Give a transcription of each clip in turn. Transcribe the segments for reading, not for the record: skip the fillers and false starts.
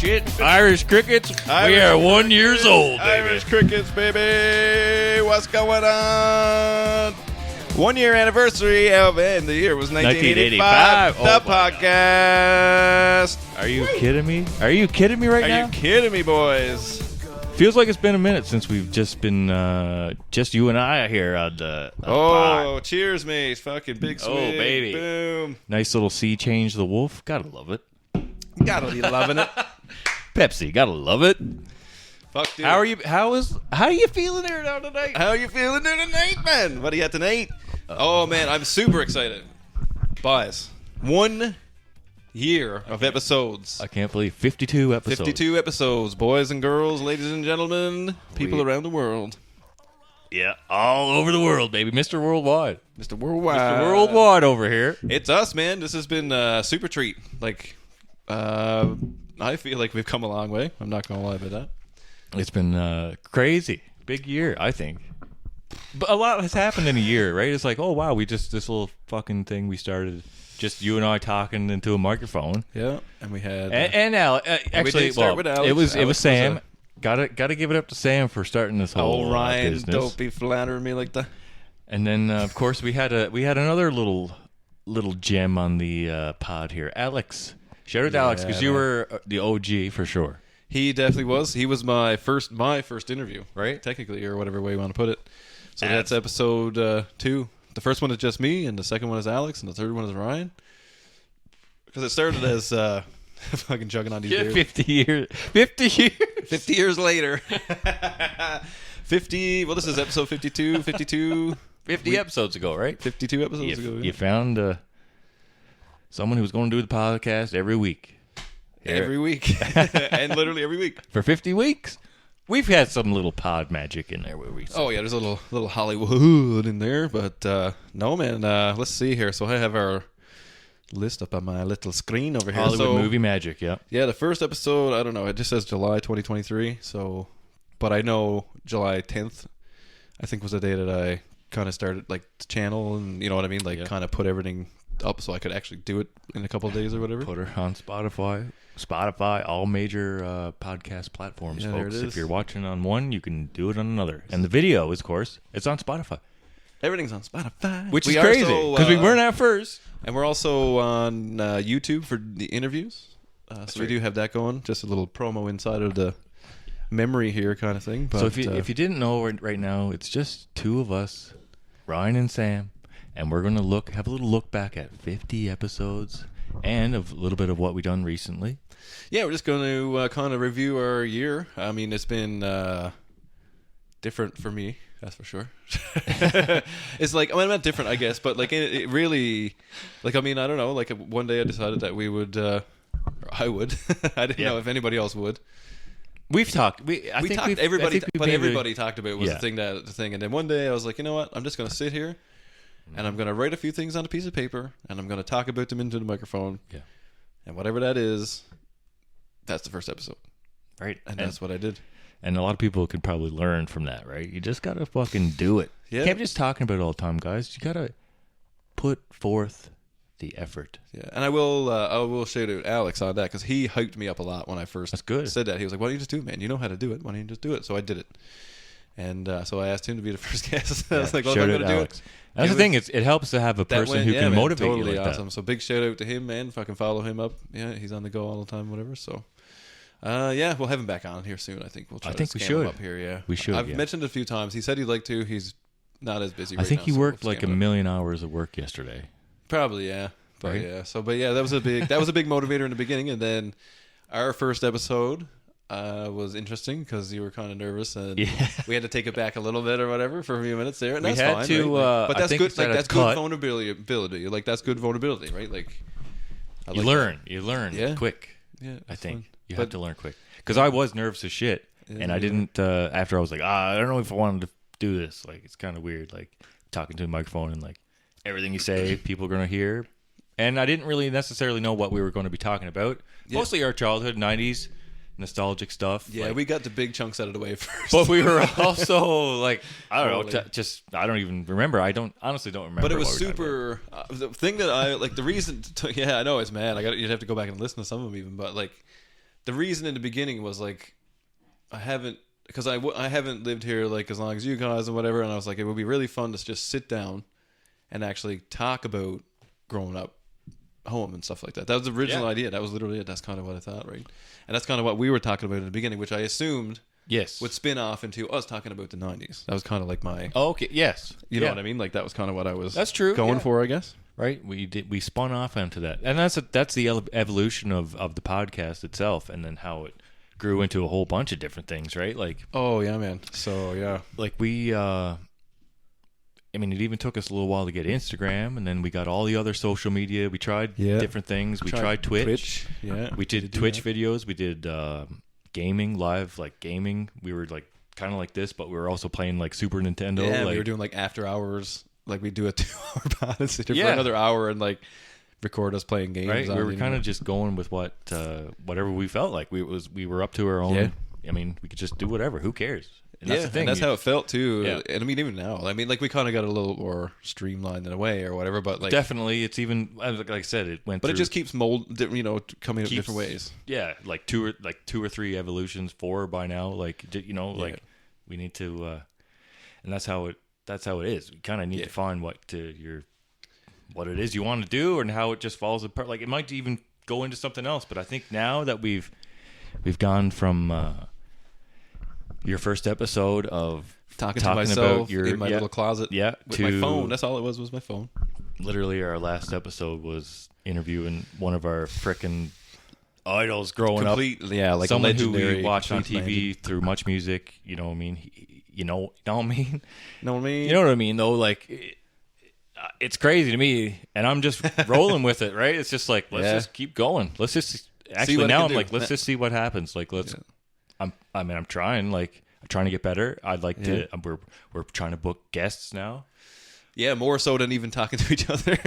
shit. Irish Crickets, we are 1 year old, baby. Irish Crickets, baby. What's going on? 1 year anniversary of, and the year was 1985. 1985. The podcast. Are you kidding me? Are you kidding me right now? Are you kidding me, boys? Feels like it's been a minute since we've just been, just you and I here on the pod. Oh, cheers, mate. Fucking big swig. Oh, baby. Boom. Nice little sea change the wolf. Gotta love it. Gotta be loving it. Pepsi, gotta love it. Fuck, dude. How are you? How are you feeling there now tonight? How you feeling there tonight, man? What do you got tonight? Oh, man, I'm super excited. Boys, 1 year of episodes. I can't believe 52 episodes. 52 episodes, boys and girls, ladies and gentlemen, people around the world. Yeah, all over the world, baby. Mr. Worldwide. Mr. Worldwide. Mr. Worldwide over here. It's us, man. This has been a super treat. Like, I feel like we've come a long way. I'm not going to lie about that. It's been crazy. Big year, I think. But a lot has happened in a year, right? It's like, oh, wow, this little fucking thing we started, just you and I talking into a microphone. Yeah, and we had... And Alex, actually, did start with Alex. it was Alex Sam. was Gotta give it up to Sam for starting this whole Ryan, business. don't be flattering me like that. And then, of course, we had another little gem on the pod here, Alex. Shout out to Alex, because you were the OG for sure. He definitely was. He was my first interview, right? Technically, or whatever way you want to put it. So that's episode 2. The first one is just me, and the second one is Alex, and the third one is Ryan. Because it started as fucking chugging on these beers. 50 years. 50 years. 50 years later. 50. Well, this is episode 52. 50 episodes ago, right? 52 episodes ago. Yeah. You found someone who was going to do the podcast every week. Every week. And literally every week. For 50 weeks. We've had some little pod magic in there where we... Oh, yeah, there's a little Hollywood in there. But no, man, let's see here. So I have our list up on my little screen over here. Hollywood movie magic, yeah. Yeah, the first episode, I don't know. It just says July 2023. So, but I know July 10th, I think, was the day that I kind of started, like, the channel and, you know what I mean? Like, kind of put everything up so I could actually do it in a couple of days or whatever. Put her on Spotify, all major podcast platforms, Yeah, there folks. it is. If you're watching on one, you can do it on another. And the video, of course, it's on Spotify. Everything's on Spotify. Which is crazy, because we weren't at first. And we're also on YouTube for the interviews. So we do have that going. Just a little promo inside of the memory here kind of thing. But, so if you didn't know right now, it's just two of us, Ryan and Sam, and we're going to have a little look back at 50 episodes and a little bit of what we've done recently. Yeah, we're just going to kind of review our year. I mean, it's been different for me, that's for sure. It's like, I mean, not different, I guess, but like it really, like, I mean, I don't know, like one day I decided that we would, or I would, I didn't know if anybody else would. We've talked. Everybody talked about it was Yeah. the thing. And then one day I was like, you know what? I'm just going to sit here and I'm going to write a few things on a piece of paper and I'm going to talk about them into the microphone. Yeah. And whatever that is, that's the first episode. Right. And that's what I did. And a lot of people could probably learn from that, right? You just got to fucking do it. Yeah. You can't be just talking about it all the time, guys. You got to put forth the effort. Yeah. And I will shout out Alex on that because he hyped me up a lot when I first said that. He was like, why don't you just do it, man? You know how to do it. Why don't you just do it? So I did it. And so I asked him to be the first guest. I was like, well, I'm going to do it. That's the thing. It helps to have a person who can motivate totally you like awesome. that. So big shout out to him, man. Fucking follow him up. Yeah, he's on the go all the time, whatever. So, yeah, we'll have him back on here soon. I think we'll try to scam him up here. Yeah, we should. I've mentioned it a few times. He said he'd like to. He's not as busy. I think he worked like 1 million hours of work yesterday. Probably, yeah. But right? yeah. So, but yeah, that was a big motivator in the beginning, and then our first episode was interesting because you were kind of nervous, and we had to take it back a little bit or whatever for a few minutes there, and that's fine. Right? But that's good. Like that's good vulnerability. Like that's good vulnerability, right? Like you learn quick. Yeah, I think you have to learn quick because I was nervous as shit, and I didn't. After I was like, I don't know if I wanted to do this. Like it's kind of weird, like talking to a microphone and like everything you say, people are gonna hear. And I didn't really necessarily know what we were going to be talking about. Yeah. Mostly our childhood, 90s, nostalgic stuff. Yeah, like, we got the big chunks out of the way first. But we were also, like, I don't know, I don't even remember. Honestly don't remember. But it was super, the thing that I, like, the reason, yeah, I know it's mad. You'd have to go back and listen to some of them even, but, like, the reason in the beginning was like, I haven't lived here like as long as you guys and whatever, and I was like, it would be really fun to just sit down and actually talk about growing up home and stuff like that. That was the original idea. That was literally it. That's kind of what I thought, right? And that's kind of what we were talking about in the beginning, which I assumed would spin off into us talking about the 90s. That was kind of like my... Oh, okay, yes. You know what I mean? Like, that was kind of what I was that's true, going for, I guess. Right? We spun off into that. And that's the evolution of the podcast itself, and then how it grew into a whole bunch of different things, right? Like... Oh, yeah, man. So, yeah. Like, we... I mean, it even took us a little while to get Instagram, and then we got all the other social media. We tried different things. We tried Twitch. Yeah. We did Twitch videos. We did gaming, live, like gaming. We were like kind of like this, but we were also playing like Super Nintendo. Yeah, like, we were doing like after hours. Like we do a 2-hour pod for another hour and like record us playing games. Right. We were kind of just going with whatever we felt like. We were up to our own. Yeah. I mean, we could just do whatever. Who cares? And that's the thing. And that's how it felt too. Yeah. And I mean, even now, I mean, like we kind of got a little more streamlined in a way or whatever. But like, definitely, it's even like I said, it went. But it just keeps coming up different ways. Yeah, like two or three evolutions, 4 by now. Like like we need to, and that's how it is. We kind of need to find what it is you want to do, and how it just falls apart. Like it might even go into something else. But I think now that we've gone from. Your first episode of talking to myself about in my little closet with my phone. That's all it was my phone. Literally, our last episode was interviewing one of our frickin' idols growing up. Yeah, like someone a who we watched on TV legend. through Much Music. You know what I mean? You know what I mean? Know what I mean? You know what I mean, though? Like, it's crazy to me, and I'm just rolling with it, right? It's just like, let's just keep going. Let's just... Actually, now I'm like, let's just see what happens. Like, let's... Yeah. I'm trying. Like, I'm trying to get better. I'd like to. We're trying to book guests now. Yeah, more so than even talking to each other.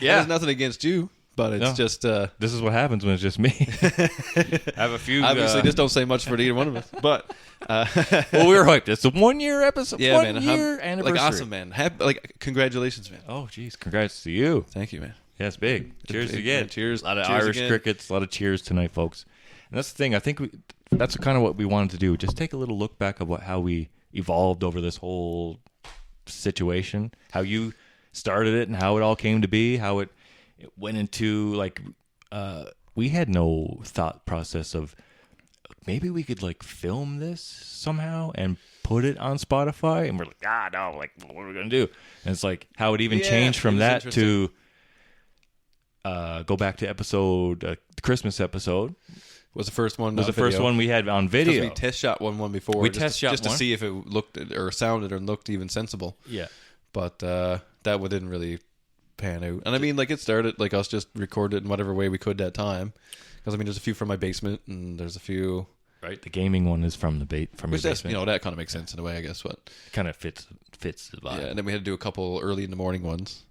Yeah, there's nothing against you, but it's just. This is what happens when it's just me. I have a few. Obviously, just don't say much for either one of us. But well, we were hyped. It's a 1-year episode. Yeah, man. 1 year anniversary. Like awesome, man. Congratulations, man. Oh, geez, congrats to you. Thank you, man. Yeah, it's big. Cheers again. Man, cheers. A lot of cheers Irish again. crickets. A lot of cheers tonight, folks. And that's the thing. I think that's kind of what we wanted to do. Just take a little look back of how we evolved over this whole situation, how you started it and how it all came to be, how it went into like we had no thought process of maybe we could like film this somehow and put it on Spotify, and we're like, no, like what are we gonna do? And it's like how it even changed from that to go back to the Christmas episode. Was the first one? Was the first one we had on video? We test shot one before. We test shot just to see if it looked or sounded or looked even sensible. Yeah, but that one didn't really pan out. And I mean, like it started like us just recorded in whatever way we could that time. Because I mean, there's a few from my basement, and there's a few. Right, the gaming one is from your basement. That kind of makes sense in a way, I guess. But kind of fits the vibe. Yeah, and then we had to do a couple early in the morning ones.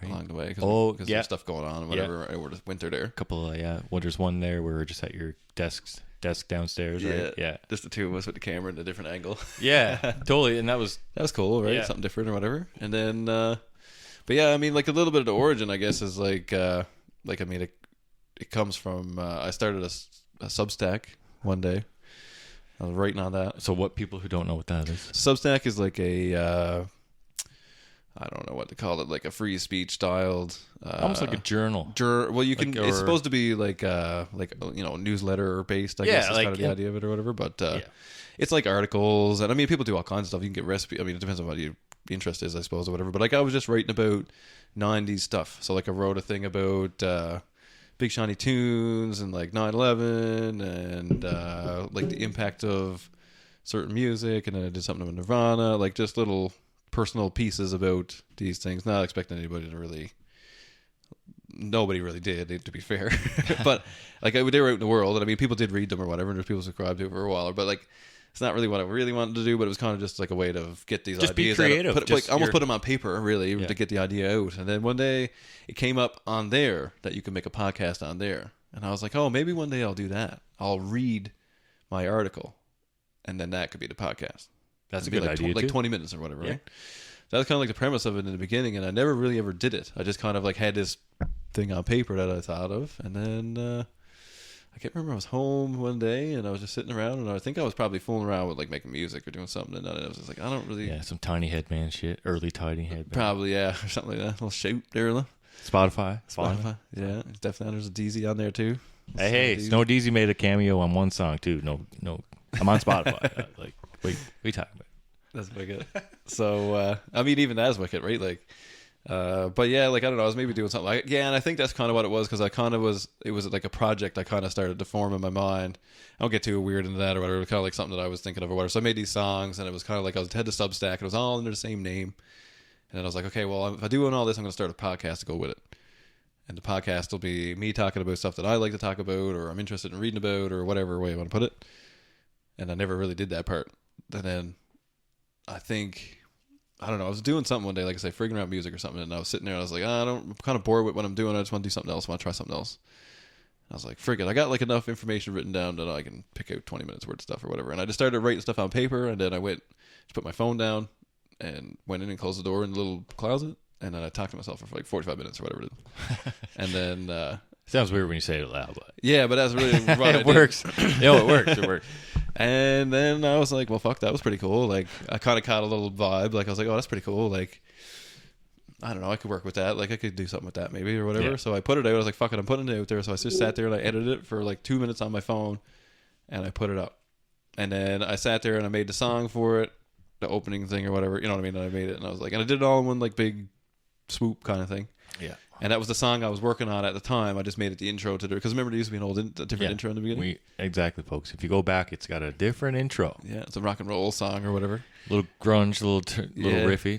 Along the way, because there's stuff going on and whatever. We're just winter there. A couple, Well, there's one there where we're just at your desk downstairs, right? Yeah, just the two of us with the camera at a different angle. Yeah, totally. And that was cool, right? Yeah. Something different or whatever. And then, but yeah, I mean, like a little bit of the origin, I guess, is like I mean, it comes from I started a Substack one day. I was writing on that. So, what people who don't know what that is? Substack is like a. I don't know what to call it, like a free speech styled, almost like a journal. Well, you can. It's supposed to be like newsletter based. I guess is kind of the idea of it or whatever. But it's like articles, and I mean, people do all kinds of stuff. You can get recipes. I mean, it depends on what your interest is, I suppose, or whatever. But like, I was just writing about '90s stuff. So like, I wrote a thing about Big Shiny Tunes and like 9/11 and like the impact of certain music, and then I did something with Nirvana, like just little personal pieces about these things, not expecting anybody to really. Nobody really did, to be fair. But like they were out in the world, and I mean, people did read them or whatever, and there's people subscribed to it for a while. But like, it's not really what I really wanted to do. But it was kind of just like a way to get these just ideas. Be creative. Almost put them on paper, really, to get the idea out. And then one day it came up on there that you could make a podcast on there, and I was like, oh, maybe one day I'll do that. I'll read my article, and then that could be the podcast. That's a good idea. Like 20 minutes or whatever, right? That was kind of like the premise of it in the beginning, and I never really ever did it. I just kind of like had this thing on paper that I thought of, and then I can't remember. I was home one day and I was just sitting around, and I think I was probably fooling around with like making music or doing something, and I was just like, I don't really. Yeah, some Tiny Head Man shit. Early Tiny Head Man. Probably, yeah, or something like that. A little shoot there, Spotify. Yeah, definitely. There's a DZ on there too. Hey, Snow DZ made a cameo on one song too. No, I'm on Spotify. Like, wait, what are you talking about? That's wicked. So, I mean, even that is wicked, right? Like, but yeah, like, I don't know, I was maybe doing something like, yeah, and I think that's kind of what it was, because it was like a project I kind of started to form in my mind. I don't get too weird into that or whatever. It was kind of like something that I was thinking of or whatever. So I made these songs, and it was kind of like I had the Substack, and it was all under the same name. And then I was like, okay, well, if I do all this, I'm going to start a podcast to go with it. And the podcast will be me talking about stuff that I like to talk about, or I'm interested in reading about, or whatever way I want to put it. And I never really did that part. And then I think, I don't know, I was doing something one day, like I say, freaking out music or something, and I was sitting there and I was like, I'm kind of bored with what I'm doing. I just want to do something else. I want to try something else. And I was like, frig it. I got like enough information written down that I can pick out 20 minutes worth of stuff or whatever. And I just started writing stuff on paper, and then I went to put my phone down and went in and closed the door in the little closet, and then I talked to myself for like 45 minutes or whatever it is. And then sounds weird when you say it loud, but yeah, but that's really what it works. No, it works. It works. And then I was like, well, fuck, that was pretty cool. Like, I kind of caught a little vibe. Like, I was like, oh, that's pretty cool. Like, I don't know, I could work with that. Like, I could do something with that maybe or whatever. Yeah. So I put it out. I was like, fuck it, I'm putting it out there. So I just sat there and I edited it for like 2 minutes on my phone, and I put it up. And then I sat there and I made the song for it, the opening thing or whatever. You know what I mean? And I made it, and I was like, and I did it all in one like big swoop kind of thing. Yeah. And that was the song I was working on at the time. I just made it the intro to it, because remember there used to be an old a different intro in the beginning. Exactly, folks. If you go back, it's got a different intro. Yeah, it's a rock and roll song or whatever. Little grunge, little riffy.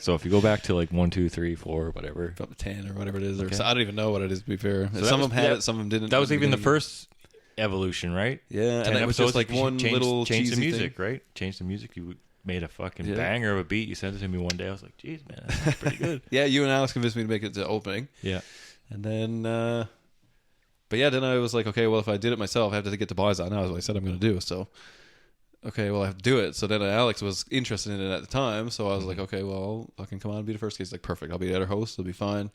So if you go back to like 1, 2, 3, 4, whatever, Up to 10 or whatever it is. Okay. Or, so I don't even know what it is, to be fair. So some of them had it, some of them didn't. that was even the beginning. first evolution, right? Yeah, 10 and it was just like episodes, one little change the cheesy music, thing. right? Change the music. You made a fucking Yeah. banger of a beat. You sent it to me one day. I was like, "Geez, man, that's pretty good." Yeah, you and Alex convinced me to make it the opening. Yeah. And then, but yeah, then I was like, okay, well, if I did it myself, I have to get the boys on. That was what I said I'm going to do. So, okay, well, I have to do it. So then Alex was interested in it at the time. So I was like, okay, well, I can come on and be the first case. Like, perfect. I'll be the other host. It'll be fine.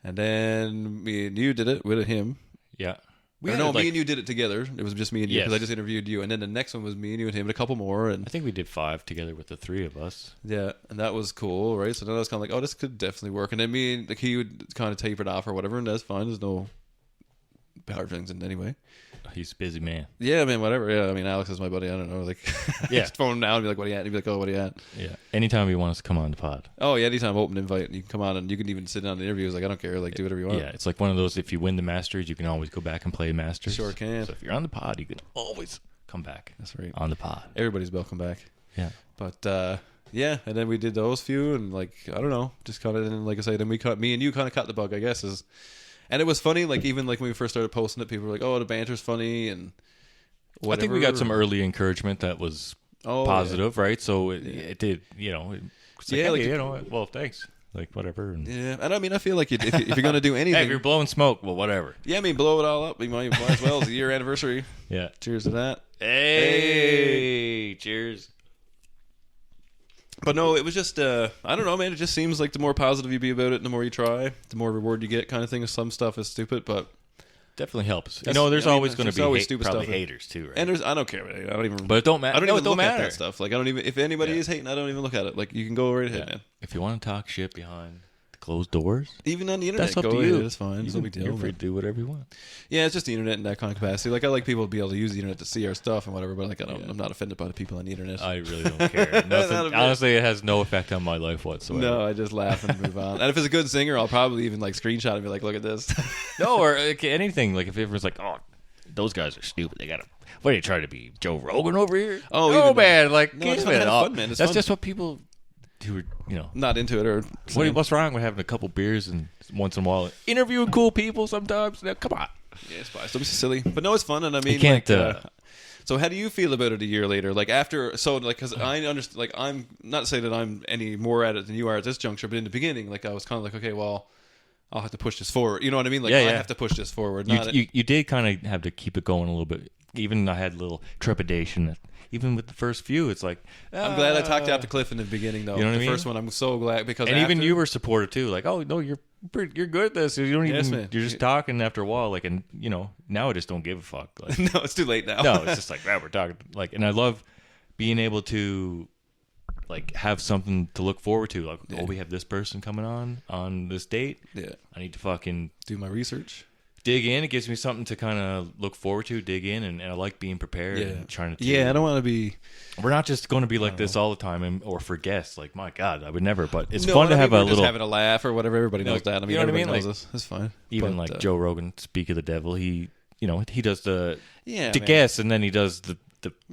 And then me and you did it with him. Yeah. Me and you did it together. It was just me and you, because Yes. I just interviewed you. And then the next one was me and you and him and a couple more. And I think we did 5 together with the 3 of us. yeah, and that was cool, right? So then I was kind of like, oh, this could definitely work. And then me and like, he would kind of taper it off or whatever, and that's fine. There's no hard things in any way. He's a busy man. Yeah, man, whatever. Yeah, I mean, Alex is my buddy. I don't know. Like, Yeah. just phone him down and be like, what are you at? And he'd be like, oh, what are you at? Yeah. Anytime he wants to come on the pod. Oh, yeah, anytime open invite. You can come on and you can even sit down in interviews. Like, I don't care. Like, do whatever you want. Yeah, it's like one of those. If you win the Masters, you can always go back and play Masters. Sure can. So if you're on the pod, you can always come back. That's right. On the pod. Everybody's welcome back. Yeah. But, yeah, and then we did those few, and like, I don't know, just kind of, and like I said, then me and you kind of caught the bug, I guess, and it was funny, like, even like when we first started posting it, people were like, oh, the banter's funny, and whatever. I think we got some early encouragement that was positive, right? So it did, you know. It's like, Yeah, hey, like you know, well, thanks. Like, whatever. And, Yeah, and I mean, I feel like if you're going to do anything. hey, if you're blowing smoke, well, whatever. Yeah, I mean, blow it all up. You might as well. It's a year anniversary. Yeah. Cheers to that. Hey, cheers. But no, it was just, I don't know, man. It just seems like the more positive you be about it, the more you try, the more reward you get kind of thing. Some stuff is stupid, but... Definitely helps. You That's- know, there's I mean, always going to there's be always stupid probably stuff. haters too, right? And I don't care. I don't even... But it don't matter. I don't No, even it don't look at matter. that stuff. Like, I don't even... If anybody is hating, I don't even look at it. Like, you can go right ahead, Yeah. man. If you want to talk shit behind the closed doors, Even on the internet, that's up go to ahead. you. It's fine. It's no big deal. You're free but- to do whatever you want. Yeah, it's just the internet in that kind of capacity. Like, I like people to be able to use the internet to see our stuff and whatever, but like, I'm not offended by the people on the internet. I really don't care. Not a Nothing, bit. honestly, it has no effect on my life whatsoever. No, I just laugh and move on. And if it's a good singer, I'll probably even like screenshot and be like, look at this. No, or like, anything. Like if it was like, oh, those guys are stupid. They got to. What are you trying to be, Joe Rogan over here? Oh, no, even- man. Like, No, give it's it fun, up. fun, man. It's That's fun. just what people who are, you know. Not into it or What's wrong with having a couple beers and once in a while interviewing cool people sometimes? Now, come on. yeah, spice. Don't be so silly. But no, it's fun, and I mean, You can't, like, so how do you feel about it a year later? Like after, so like, because I understand, like I'm not to say that I'm any more at it than you are at this juncture, but in the beginning, like I was kind of like, okay, well, I'll have to push this forward. You know what I mean? Like Yeah, I yeah. have to push this forward. Not You did kind of have to keep it going a little bit even I had a little trepidation. Even with the first few, it's like I'm glad I talked you out to Cliff in the beginning, though. You know what the I mean? first one, I'm so glad because and even you were supportive too. Like, oh no, you're good at this. You don't even. Yes, man. You're just talking after a while. Like, and now I just don't give a fuck. Like, no, it's too late now. no, it's just like we're talking. Like, and I love being able to like have something to look forward to. Like, oh, we have this person coming on this date. Yeah, I need to fucking do my research. Dig in. It gives me something to kind of look forward to. Dig in, and I like being prepared. Yeah, and trying to. Yeah, I don't want to be. We're not just going to be like this all the time, or for guests. Like, my God, I would never. But it's No, fun to I mean, have we're a just little. having a laugh or whatever. Everybody knows that. I mean, you know what I everybody mean? knows this. It's fine. Even But, like Joe Rogan, speak of the devil. He does the Yeah, to man. guess, and then he does the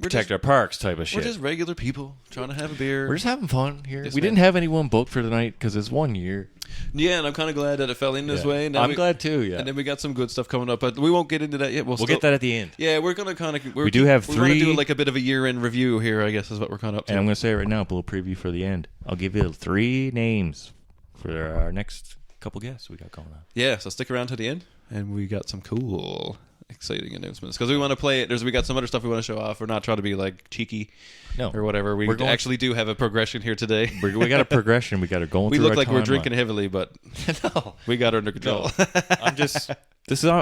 protect just- our parks type of shit. We're just regular people trying to have a beer. We're just having fun here. Yes, We man. didn't have anyone booked for tonight because it's 1 year. Yeah, and I'm kind of glad that it fell in this Yeah. way. Now I'm glad too. Yeah, And then we got some good stuff coming up, but we won't get into that yet. we'll get that at the end. Yeah, we're gonna kind of. We do have We want to do three- like a bit of a year-end review here. I guess is what we're kind of up to. And I'm going to say it right now, a little preview for the end. I'll give you 3 names for our next couple guests we got going on. Yeah, so stick around to the end, and we got some cool, exciting announcements because we want to play it. We got some other stuff we want to show off. We're not trying to be like cheeky No, or whatever. We We're going- actually do have a progression here today. we got a progression. We got to go We through look our like we're timeline. drinking heavily, but No, we got it under control.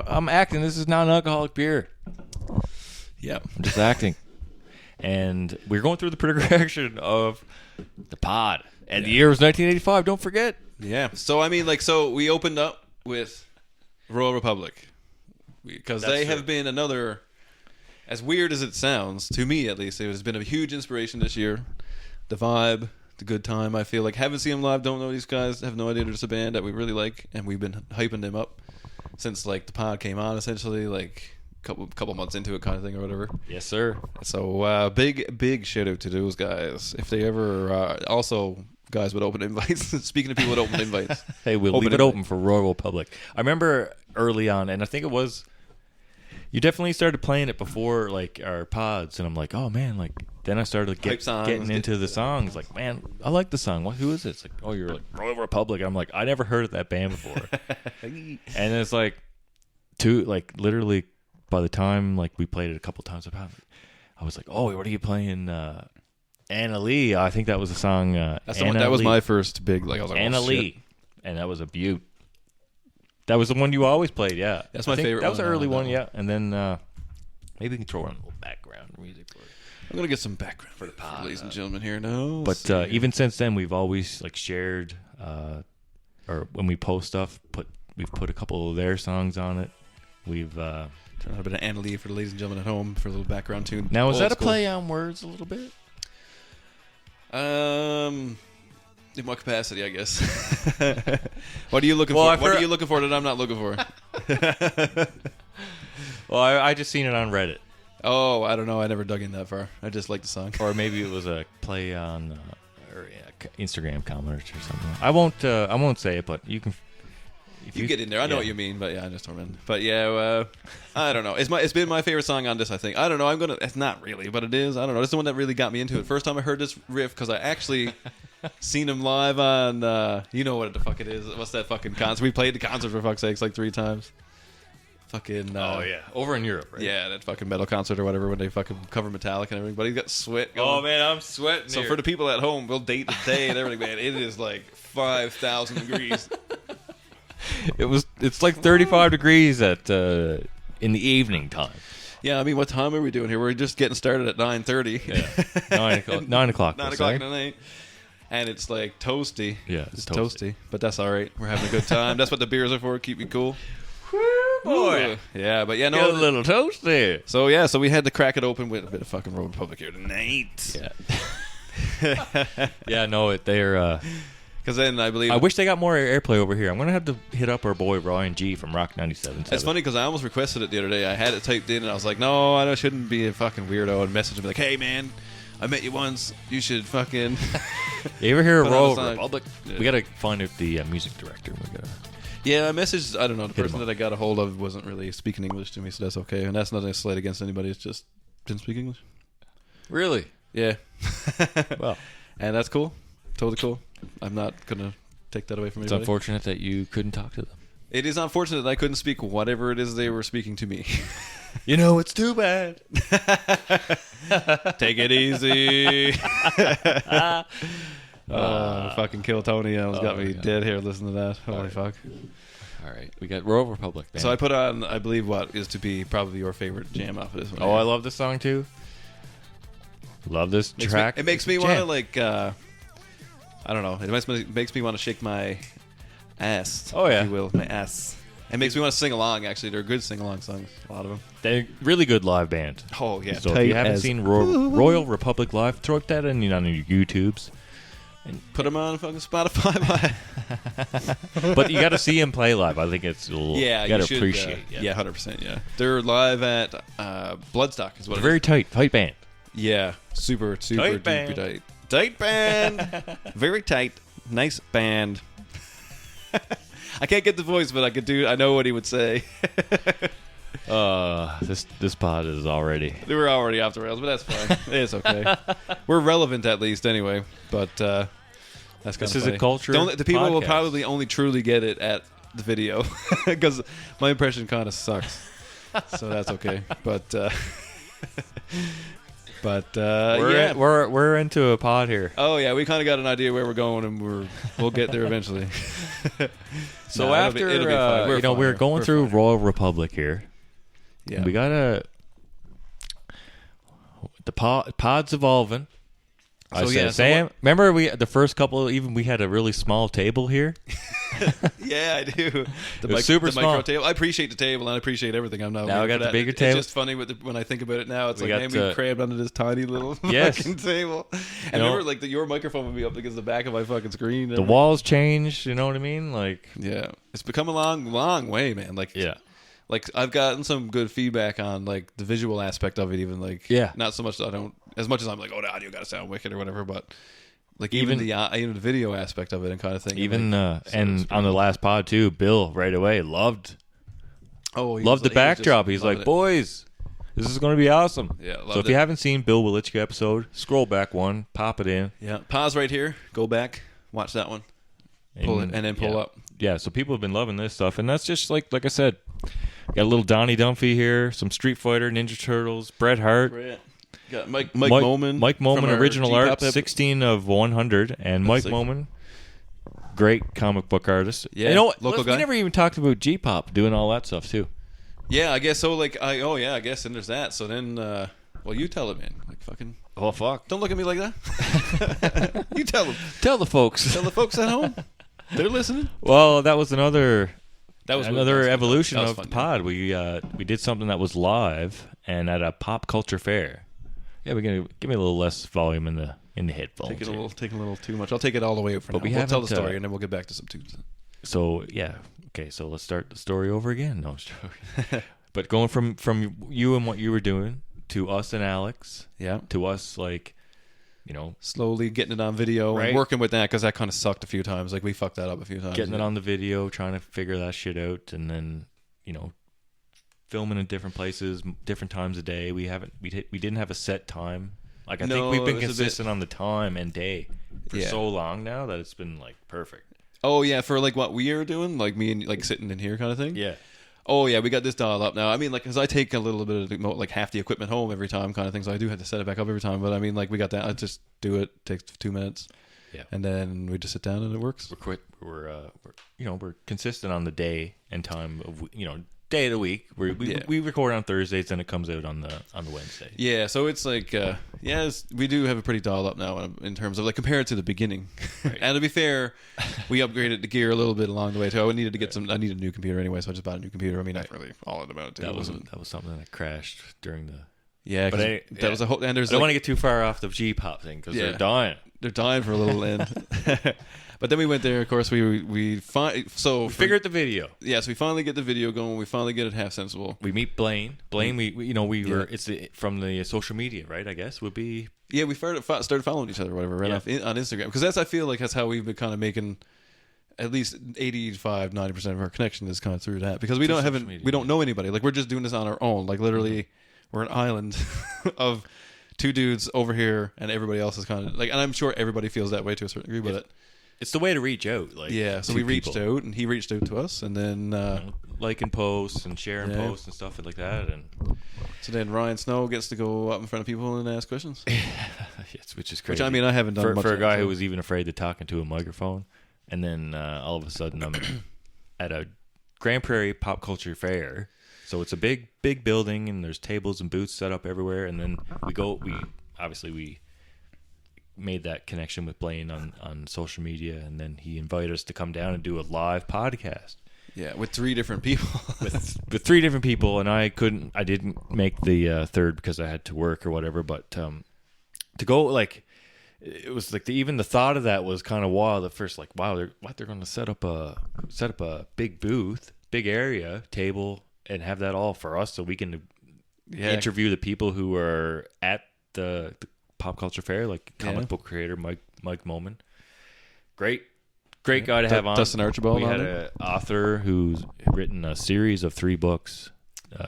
I'm acting. This is not an alcoholic beer. Yeah. I'm just acting. And we're going through the progression of the pod. And the year was 1985. Don't forget. Yeah. So I mean, so we opened up with Royal Republic because That's they true. have been another. As weird as it sounds to me, at least, it has been a huge inspiration this year. The vibe, the good time. I feel like haven't seen them live, don't know these guys, have no idea they're just a band that we really like, and we've been hyping them up since like the pod came on, essentially, like couple months into it, kind of thing, or whatever. Yes, sir. So big shout out to those guys. If they ever also guys with open invites. Speaking of people with open invites, Hey, we'll leave it open for Royal Republic. I remember early on, and I think it was you definitely started playing it before like our pods, and I'm like, oh man, like then I started Hype songs, getting into the songs. Like, man, I like the song. Who is it? It's like, oh, you're like Royal Republic. I'm like, I never heard of that band before. And it's like literally by the time like we played it a couple times, I was like, oh, what are you playing? Anna Lee. I think that was a song. That's the one, that was my first big like. I was like, Anna oh, Lee, shit. and that was a beaut. That was the one you always played, yeah. That's my I think favorite That was one, an early that one, one. yeah. And then maybe we can throw on a little background music for it. I'm gonna get some background for the pod, ladies and gentlemen. Here, no. But even since then, we've always like shared, or when we post stuff, we've put a couple of their songs on it. We've turn on a bit of Anna Lee for the ladies and gentlemen at home for a little background tune. now is Old that a school. play on words a little bit? In what capacity, I guess. What are you looking Well, for? I've What heard- are you looking for that I'm not looking for? Well, I just seen it on Reddit, Oh, I don't know. I never dug in that far. I just like the song. or maybe it was a play on Instagram comments or something. I won't say it, but you can. If You get in there. I know yeah. what you mean, but yeah, I just don't remember. But yeah, I don't know. It's been my favorite song on this. I think. I don't know. It's not really, but it is. I don't know. It's the one that really got me into it. First time I heard this riff because I actually seen him live on. You know what the fuck it is? What's that fucking concert? We played the concert for fuck's sakes like 3 times. Fucking. Oh yeah, over in Europe, right? Yeah, that fucking metal concert or whatever when they fucking cover Metallica and everything. But he's got sweat going. Oh man, I'm sweating. So here. for the people at home, we'll date the day and everything, man. It is like 5,000 degrees. It's like 35 degrees at in the evening time. Yeah, I mean, what time are we doing here? We're just getting started at 9:30. Yeah, 9 o'clock. 9 o'clock. 9 we'll o'clock say. in the night. And it's like toasty. Yeah, It's it's toasty. But that's all right. We're having a good time. That's what the beers are for. Keep you cool. Boy, Yeah, but yeah, get a no. little toast there. So yeah, so we had to crack it open with a bit of fucking Royal Republic here tonight. Yeah. Yeah, no, they're. Because then I believe I wish they got more airplay over here. I'm gonna have to hit up our boy Ryan G from Rock 97.7. It's funny because I almost requested it the other day. I had it typed in and I was like, no, I shouldn't be a fucking weirdo and message him like, hey man, I met you once. You should fucking. You ever hear of Put on Royal the song. Republic? Yeah. We gotta find out the music director. We gotta. Yeah, I messaged. I don't know. The Hit 'em person up. that I got a hold of wasn't really speaking English to me, so that's okay. And that's not a slight against anybody. It's just didn't speak English. Really? Yeah. Well, And that's cool. Totally cool. I'm not gonna take that away from it's anybody. unfortunate that you couldn't talk to them. It is unfortunate that I couldn't speak whatever it is they were speaking to me. You know, it's too bad. Take it easy. Fucking Kill Tony almost got me dead here listening to that. Holy fuck. All right, we got Royal Republic. Man. So I put on, I believe, what is to be probably your favorite jam off of this one. Oh, I love this song too. Love this track. It makes me want to like, I don't know. It makes me want to shake my ass. Oh yeah, if you will, my ass. It makes me want to sing along. Actually, they're good sing along songs. A lot of them. They're really good live band. Oh yeah. So if you haven't seen Royal Republic live, throw that in on your YouTubes. And put them on fucking Spotify. But you got to see him play live. I think it's you got to appreciate. Yeah, 100%. Yeah, they're live at Bloodstock. Is what. Very tight band. Yeah, super tight band. Tight. Tight band. Very tight. Nice band. I can't get the voice, but I know what he would say. This pod is already. They were already off the rails, but that's fine. It's okay. We're relevant at least, anyway. But that's kind of. This is a culture. The people podcast. will probably only truly get it at the video because my impression kind of sucks. So that's okay. But we're into a pod here. Oh yeah, we kind of got an idea where we're going, and we'll get there eventually. So after it'll be fine. We're going through Royal Republic here. Yeah, we got the pod's evolving. Sam, remember the first couple, even we had a really small table here. Yeah, I do. The super small micro table. I appreciate the table and I appreciate everything. I'm now we got the bigger table. It's just funny when I think about it now. It's like, man, we crammed under this tiny little fucking table. And remember, like your microphone would be up against the back of my fucking screen. The walls changed. You know what I mean? Like, yeah, it's become a long way, man. Like, yeah. Like I've gotten some good feedback on like the visual aspect of it, even like not so much. I don't as much as I'm like, oh, the audio got to sound wicked or whatever, but like even the video aspect of it and kind of thing. Even and on the last pod too, Bill right away loved the backdrop. He's like, boys, this is going to be awesome. Yeah. So if you haven't seen Bill Wilichka episode, scroll back one, pop it in. Yeah. Pause right here. Go back. Watch that one. Pull it and then pull up. Yeah. So people have been loving this stuff, and that's just like I said. Got a little Donnie Dunphy here, some Street Fighter, Ninja Turtles, Bret Hart. Got Mike Moman. Mike Moman, original art, 16 of 100. And Mike Moman, great comic book artist. Yeah, you know what? Local guy. We never even talked about G-Pop doing all that stuff, too. Yeah, I guess so. Like, I guess, and there's that. So then, well, you tell it, man. Like, fucking. Oh, fuck. Don't look at me like that. You tell them. Tell the folks. Tell the folks at home. They're listening. Well, that was another... That evolution of the pod. We did something that was live and at a pop culture fair. Yeah, we're gonna give me a little less volume in the headphones. Taking a little too much. I'll take it all the way for now. We'll tell the story and then we'll get back to some tunes. So yeah, okay. So let's start the story over again. No, but going from you and what you were doing to us and Alex. Yeah. To us slowly getting it on video and working with that because that kind of sucked a few times. Like we fucked that up a few times. Getting it on the video, trying to figure that shit out, and then filming in different places, different times of day. We didn't have a set time. Like I think we've been consistent on the time and day for so long now that it's been like perfect. Oh yeah, for like what we are doing, like me and like sitting in here kind of thing. Yeah. Oh yeah, we got this dialed up now. I mean, like, because I take a little bit of like half the equipment home every time, kind of thing. So I do have to set it back up every time. But I mean, like, we got that. I just do it. Takes 2 minutes. Yeah. And then we just sit down and it works. We're consistent on the day and time of day of the week. We record on Thursdays and it comes out on the Wednesday. Yeah. So it's like we do have a pretty dialed up now in terms of like compared to the beginning. Right. And to be fair, we upgraded the gear a little bit along the way too. I needed a new computer anyway, so I just bought a new computer. I mean, not really all about it too. That was something that crashed during the. Yeah, but that was a whole. And there's I don't want to get too far off the G-pop thing because they're dying. They're dying for a little end. But then we went there. Of course, we figured the video. Yeah, so we finally get the video going. We finally get it half sensible. We meet Blaine. Blaine, we were. It's from the social media, right? I guess would be. Yeah, we started following each other, or whatever, off on Instagram, because I feel like that's how we've been kind of making at least 85-90% of our connection is kind of through that, because we don't know anybody. Like we're just doing this on our own. Like literally, we're an island of two dudes over here, and everybody else is kind of like, and I'm sure everybody feels that way to a certain degree. But it's the way to reach out. Like, Yeah, so to we reached people. out, and he reached out to us, and then Liking posts and sharing Yeah. posts and stuff like that, and so then Ryan Snow gets to go up in front of people and ask questions. yes, which is crazy. Which I mean, I haven't done for, much for a of guy that, who so- was even afraid to talk into a microphone, and then all of a sudden I'm at a Grand Prairie Pop Culture Fair. So it's a big building, and there's tables and booths set up everywhere. And then we made that connection with Blaine on social media, and then he invited us to come down and do a live podcast Yeah, with 3 different people. with 3 different people, and I didn't make the third because I had to work or whatever. But to go, like, it was like even the thought of that was kind of wild at first. Like, wow, they're going to set up a big booth, big area, table, and have that all for us so we can interview the people who are at the Pop Culture Fair, like comic book creator Mike Moman. Great guy to have on. Dustin Archibald. We had on an author who's written a series of 3 books,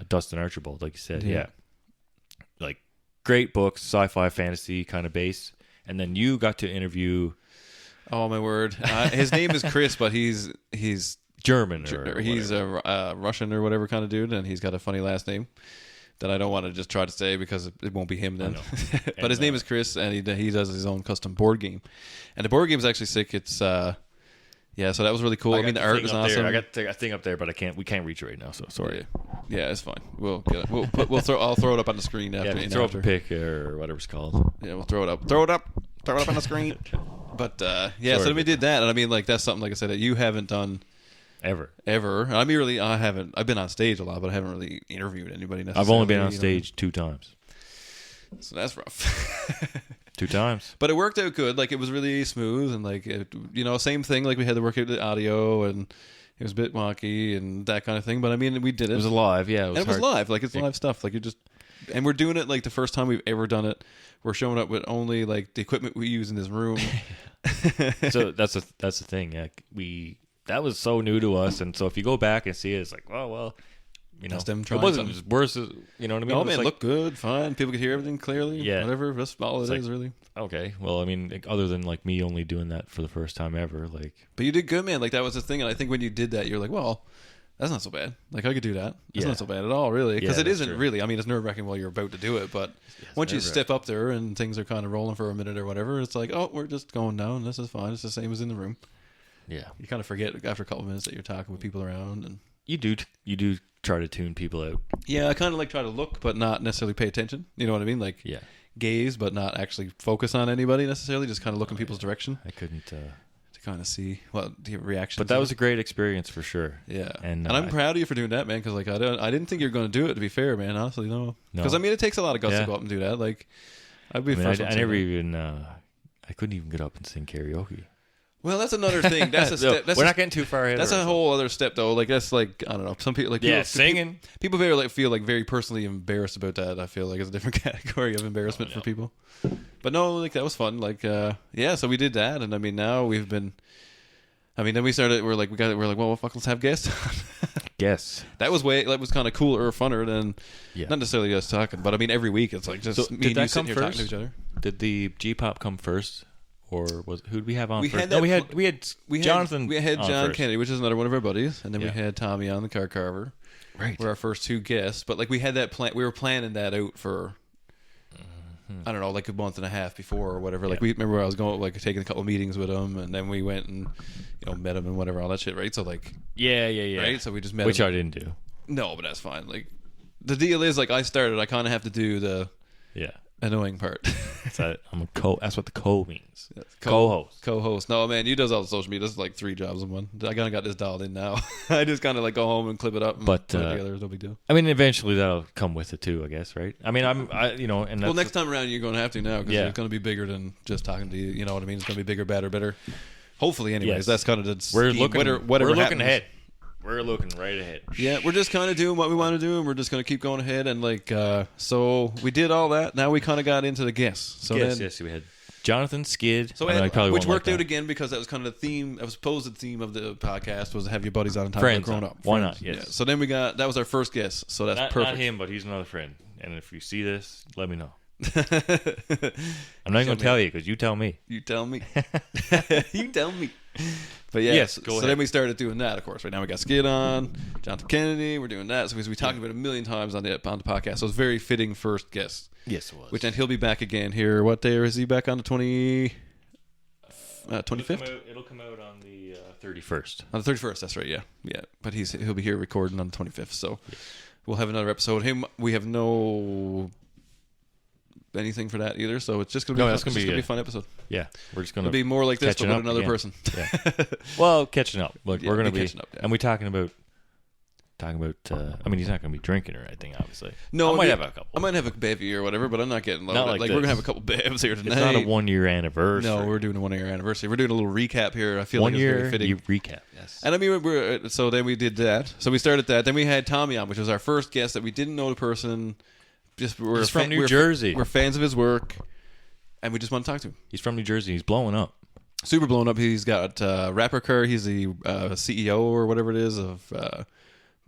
Dustin Archibald, like you said. Yeah. Like, great books, sci-fi, fantasy kind of base. And then you got to interview... Oh, my word. His name is Chris, but he's German. or he's a Russian or whatever kind of dude, and he's got a funny last name that I don't want to just try to say because it won't be him then. But his name is Chris, and he does his own custom board game. And the board game is actually sick. It's... yeah, so that was really cool. I mean, the art was awesome. I got a thing up there, but we can't reach it right now, so sorry. Yeah, it's fine. We'll get it. I'll throw it up on the screen after. Yeah, throw up a pic or whatever it's called. Yeah, we'll throw it up. Throw it up on the screen. But yeah, Sorry. so then we did that, and I mean, like, that's something, like I said, that you haven't done Ever. I mean, really, I haven't. I've been on stage a lot, but I haven't really interviewed anybody necessarily. I've only been on you know. stage 2 times. So that's rough. 2 times. But it worked out good. Like, it was really smooth, and like, same thing. Like, we had to work out the audio, and it was a bit wonky and that kind of thing. But I mean, we did it. It was live, yeah. It was live. Like, it's live stuff. Like, and we're doing it like the first time we've ever done it. We're showing up with only like the equipment we use in this room. So that's the thing. Yeah, that was so new to us, and so if you go back and see it, it's like, oh well, That's them it trying wasn't something. as worse as you know what I mean. Oh It was man, like, look good, fine. People could hear everything clearly. Yeah. Whatever. That's all it It's is, really. okay. Well, I mean, other than like me only doing that for the first time ever, like But you did good, man. Like, that was the thing. And I think when you did that, you're like, well, that's not so bad. Like, I could do that. That's Yeah. not so bad at all, really. Because Yeah, it that's isn't true. really. I mean, it's nerve wracking while you're about to do it. But once you nerve-wracking. step up there and things are kind of rolling for a minute or whatever, it's like, oh, we're just going down. This is fine. It's the same as in the room. yeah, You kind of forget after a couple minutes that you're talking with people around. And you do try to tune people out. yeah, I kind of like try to look, but not necessarily pay attention. You know what I mean? Like, Yeah, gaze, but not actually focus on anybody necessarily. Just kind of look in people's direction I couldn't. to kind of see what the reaction. But that was a great experience for sure. yeah, and, and I'm I- proud of you for doing that, man. Because like I didn't think you were going to do it. To be fair, man, honestly, no. No. Because I mean, it takes a lot of guts Yeah. to go up and do that. Like, I'd be I mean, first. I never even. I couldn't even get up and sing karaoke. Well, that's another thing. That's a step. That's We're a, not getting too far ahead. that's of a ourselves. whole other step, though. Like, that's like, I don't know. Some people like Yeah, people, singing. People feel like very personally embarrassed about that. I feel like it's a different category of embarrassment for people. But no, like that was fun. Like, yeah. So we did that, and I mean, now we've been. I mean, then we started. We're like, well, fuck, let's have guests. Yes. That was kind of cooler or funner than Yeah. not necessarily us talking, but I mean every week it's like just So me did and you that sitting come here talking to first? each other. Did the G-pop come first, or who'd we have on We first? had No, that we had Jonathan. We had on John first. Kennedy, which is another one of our buddies, and then we Yeah. had Tommy on, the car carver. Right. Were our first 2 guests, but like we had that plan. We were planning that out for. I don't know, like a month and a half before or whatever. Like Mm-hmm. Yeah. we remember I was going like taking a couple meetings with him, and then we went and met him and whatever, all that shit, right? So like, Yeah. right? So we just met Which him. I didn't do. No, but that's fine. Like the deal is like I started, I kind of have to do the Yeah. annoying part. I'm a co. That's what the co means. Co- Co-host. Co-host. No, man, you does all the social media. This is like 3 jobs in one. I kind of got this dialed in now. I just kind of like go home and clip it up and But, put it together. It's no big deal. I mean, eventually that'll come with it too, I guess, right? I mean, and that's Well, next time around, you're going to have to now because Yeah. it's going to be bigger than just talking to you. You know what I mean? It's going to be bigger, better. Hopefully, anyways. Yes. That's kind of the we're scheme. looking. Whatever we're looking happens. ahead. We're looking right ahead. Yeah, we're just kind of doing what we want to do, and we're just going to keep going ahead. And like, so we did all that. Now we kind of got into the guests. So yes, then, yes, we had Jonathan Skid. So I mean, I probably which won't worked like out that. again because that was kind of the theme. That was supposed the theme of the podcast was to have your buddies on and talk Friends about growing on. up. Why Friends. not? Yes. Yeah. So then that was our first guest. So that's Not perfect. him, but he's another friend. And if you see this, let me know. I'm not going to tell you because you tell me. You tell me. You tell me. But yeah, Yes, so go ahead. then we started doing that, of course. Right now we got Skid on, Jonathan Kennedy, we're doing that. So we talked about it a million times on the podcast. So it's very fitting first guest. Yes, it was. Which, and he'll be back again here. What day is he back on? The 25th? It'll come out on the 31st. On the 31st, that's right, yeah. Yeah. But he'll be here recording on the 25th. So we'll have another episode. Him, we have no anything for that either. So it's just going to be, be a fun episode. Yeah. We're just going to be more like this, but with another person. Yeah. Well, catching up. Look, we're going to be catching up. Yeah. And we're talking about. I mean, he's not going to be drinking or anything, obviously. No, I might have a couple. I might have a bevy or whatever, but I'm not getting loaded. Not like we're going to have a couple bevs here tonight. It's not a 1 year anniversary. No, we're doing a 1 year anniversary. We're doing a little recap here. I feel 1 like it's very fitting. Recap. Yes. And I mean, so then we did that. So we started that. Then we had Tommy on, which was our first guest that we didn't know the person. He's from New Jersey. We're fans of his work, and we just want to talk to him. He's from New Jersey. He's blowing up. Super blown up. He's got Rapper Car. He's the CEO or whatever it is of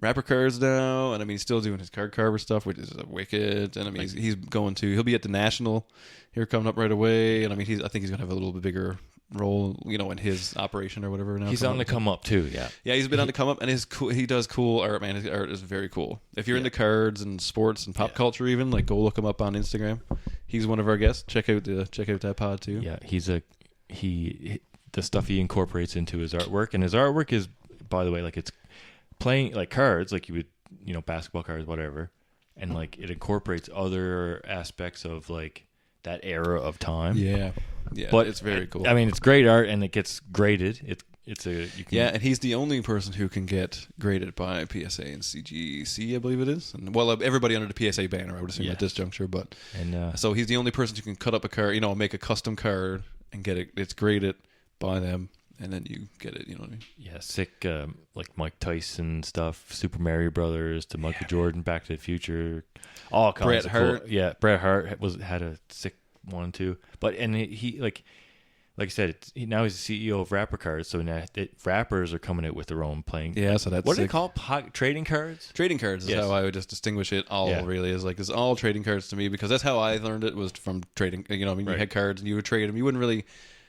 Rapper Cars now, and I mean he's still doing his card carver stuff, which is wicked. And I mean he'll be at the National here coming up right away, and I mean I think he's gonna have a little bit bigger role, in his operation or whatever. Now he's on the come up too, yeah. Yeah, he's been on the come up, and he does cool art, man. His art is very cool. If you're into cards and sports and pop culture, even go look him up on Instagram. He's one of our guests. Check out that pod too. Yeah, the stuff he incorporates into his artwork, and his artwork is, by the way, like it's playing like cards, like you would, basketball cards, whatever, and like it incorporates other aspects of like that era of time. Yeah, but it's very cool. I mean, it's great art, and it gets graded. And he's the only person who can get graded by PSA and CGC, I believe it is. And everybody under the PSA banner, I would assume at this juncture. But so he's the only person who can cut up a card, make a custom card and get it. It's graded by them. And then you get it, you know what I mean? Yeah, sick, like Mike Tyson stuff, Super Mario Brothers to Michael Jordan, Back to the Future, all kinds of cool. Yeah, Bret Hart had a sick one too. But he like I said, now he's the CEO of Rapper Cards, so now rappers are coming out with their own playing. Yeah, so that's what do they call trading cards? Trading cards is how I would just distinguish it. Really is like it's all trading cards to me because that's how I learned it was from trading. You had cards and you would trade them. You wouldn't really.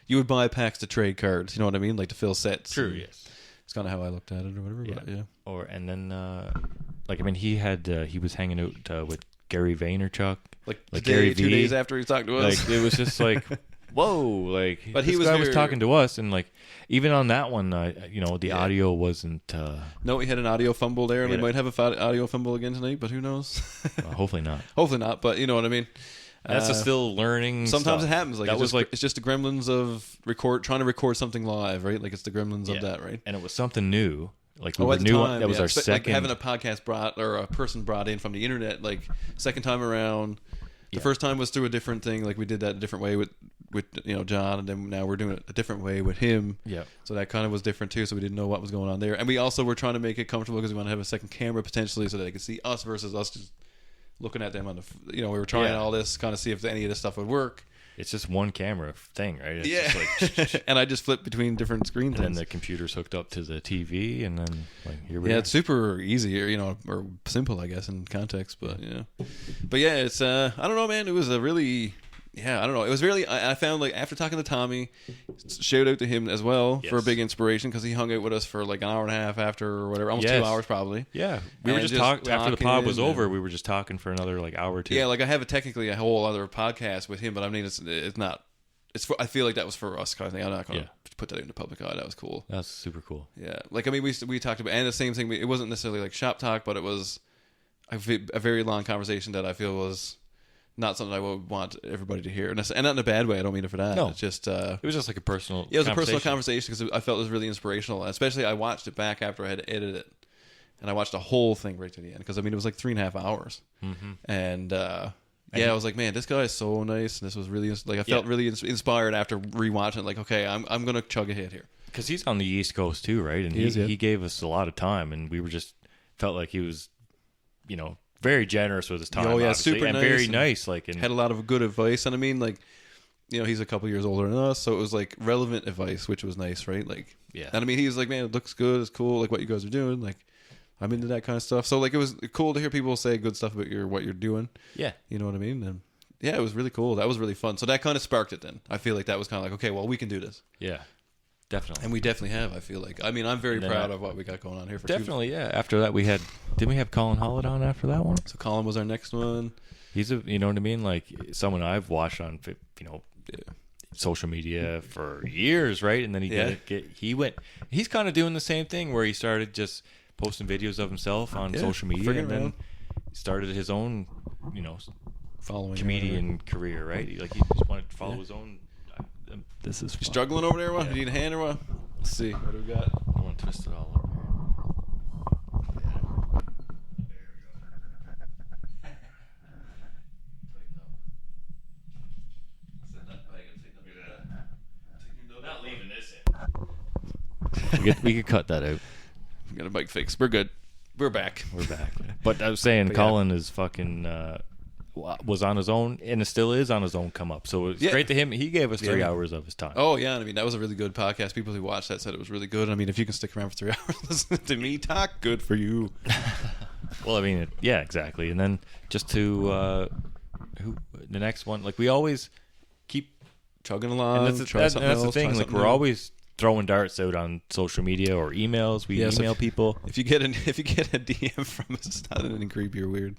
You would buy packs to trade cards, you know what I mean? Like to fill sets. True, yes. It's kind of how I looked at it or whatever, but yeah. He was hanging out with Gary Vaynerchuk. Like Gary V. 2 days after he talked to us. Like, it was just like, whoa. Like, but this guy was talking to us, and like, even on that one, the audio wasn't... No, he had an audio fumble there, and we might have an audio fumble again tonight, but who knows? Hopefully not. Hopefully not, but you know what I mean? That's still learning. Sometimes stuff. It happens. It's just the gremlins of trying to record something live, right? Like it's the gremlins of that, right? And it was something new. Like we were new. That was our second. Like having a podcast a person brought in from the internet. Like second time around, the first time was through a different thing. Like we did that a different way with John, and then now we're doing it a different way with him. Yeah. So that kind of was different too. So we didn't know what was going on there, and we also were trying to make it comfortable because we want to have a second camera potentially so that they could see us versus us just looking at them on the, we were trying all this kind of see if any of this stuff would work. It's just one camera thing, right? It's just like, and I just flipped between different screens. And then the computer's hooked up to the TV, and then here we are. Yeah, it's super easy, or simple, I guess, in context. But it's I don't know, man. It was a really. Yeah, I don't know. It was really. I found like after talking to Tommy, shout out to him as well for a big inspiration because he hung out with us for like an hour and a half after or whatever, almost 2 hours probably. Yeah, we were just talking after the pod was over. We were just talking for another like hour or two. Yeah, like I have technically a whole other podcast with him, but I mean it's not. I feel like that was for us kind of thing. I'm not going to put that into public eye. That was cool. That's super cool. Yeah, like I mean we talked about and the same thing. It wasn't necessarily like shop talk, but it was a very long conversation that I feel was. Not something I would want everybody to hear, and not in a bad way. I don't mean it for that. No, it's just it was just like a personal. Yeah, it was a personal conversation because I felt it was really inspirational, and especially I watched it back after I had edited it, and I watched the whole thing right to the end because I mean it was like 3.5 hours, and I was like, man, this guy is so nice, and this was really like I felt really inspired after rewatching it. Like, okay, I'm gonna chug ahead here because he's on the East Coast too, right? And he gave us a lot of time, and we were just felt like he was, very generous with his time. Oh yeah, super and nice, very nice. Like, and had a lot of good advice, and I mean, like, he's a couple years older than us, so it was like relevant advice, which was nice, right? Like, and I mean, he's like, man, it looks good, it's cool, like what you guys are doing, like, I'm into that kind of stuff. So like, it was cool to hear people say good stuff about what you're doing. Yeah, you know what I mean. And yeah, it was really cool. That was really fun. So that kind of sparked it. Then I feel like that was kind of like, okay, well, we can do this, Yeah, definitely. and we definitely have. I feel like. I mean, I'm very And then proud of what we got going on here. For Definitely, yeah. After that, didn't we have Colin Holland on after that one? So Colin was our next one. He's you know what I mean? Like someone I've watched on, Yeah. social media for years, right? And then he's kind of doing the same thing where he started just posting videos of himself on social media, and then started his own, Following comedian career, right? He just wanted to follow his own. This is You struggling over there? What? You need a hand or what? Let's see. What do we got? I want to twist it all up here. Not leaving this in. We could cut that out. We got a mic fix. We're good. We're back. We're back. But I was saying, Colin is fucking was on his own, and it still is on his own come up. So it's great to him. He gave us 3 hours of his time. Oh yeah, I mean that was a really good podcast. People who watched that said it was really good. I mean, if you can stick around for 3 hours listening to me talk, good for you. Well, I mean, yeah, exactly. And then just to the next one, like we always keep chugging along. And that's the thing. Like we're always throwing darts out on social media or emails. We email people. If you get a DM from us, it's not anything creepy or weird.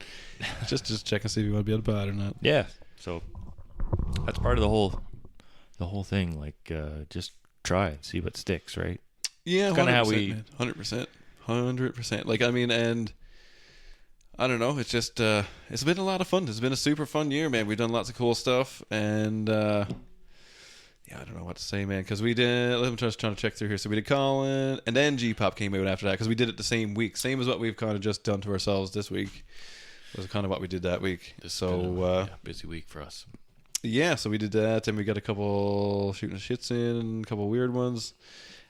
Just check and see if you want to be on the pod or not. Yeah. So that's part of the whole thing. Like just try and see what sticks, right? Yeah, kind of how we 100%. Like I mean, and I don't know. It's just it's been a lot of fun. It's been a super fun year, man. We've done lots of cool stuff, and yeah, I don't know what to say, man. Because we did. I'm just trying to check through here. So we did Colin, and then G-Pop came out after that because we did it the same week, same as what we've kind of just done to ourselves this week. Was kind of what we did that week. So busy week for us. Yeah, so we did that, and we got a couple shooting shits in, a couple weird ones,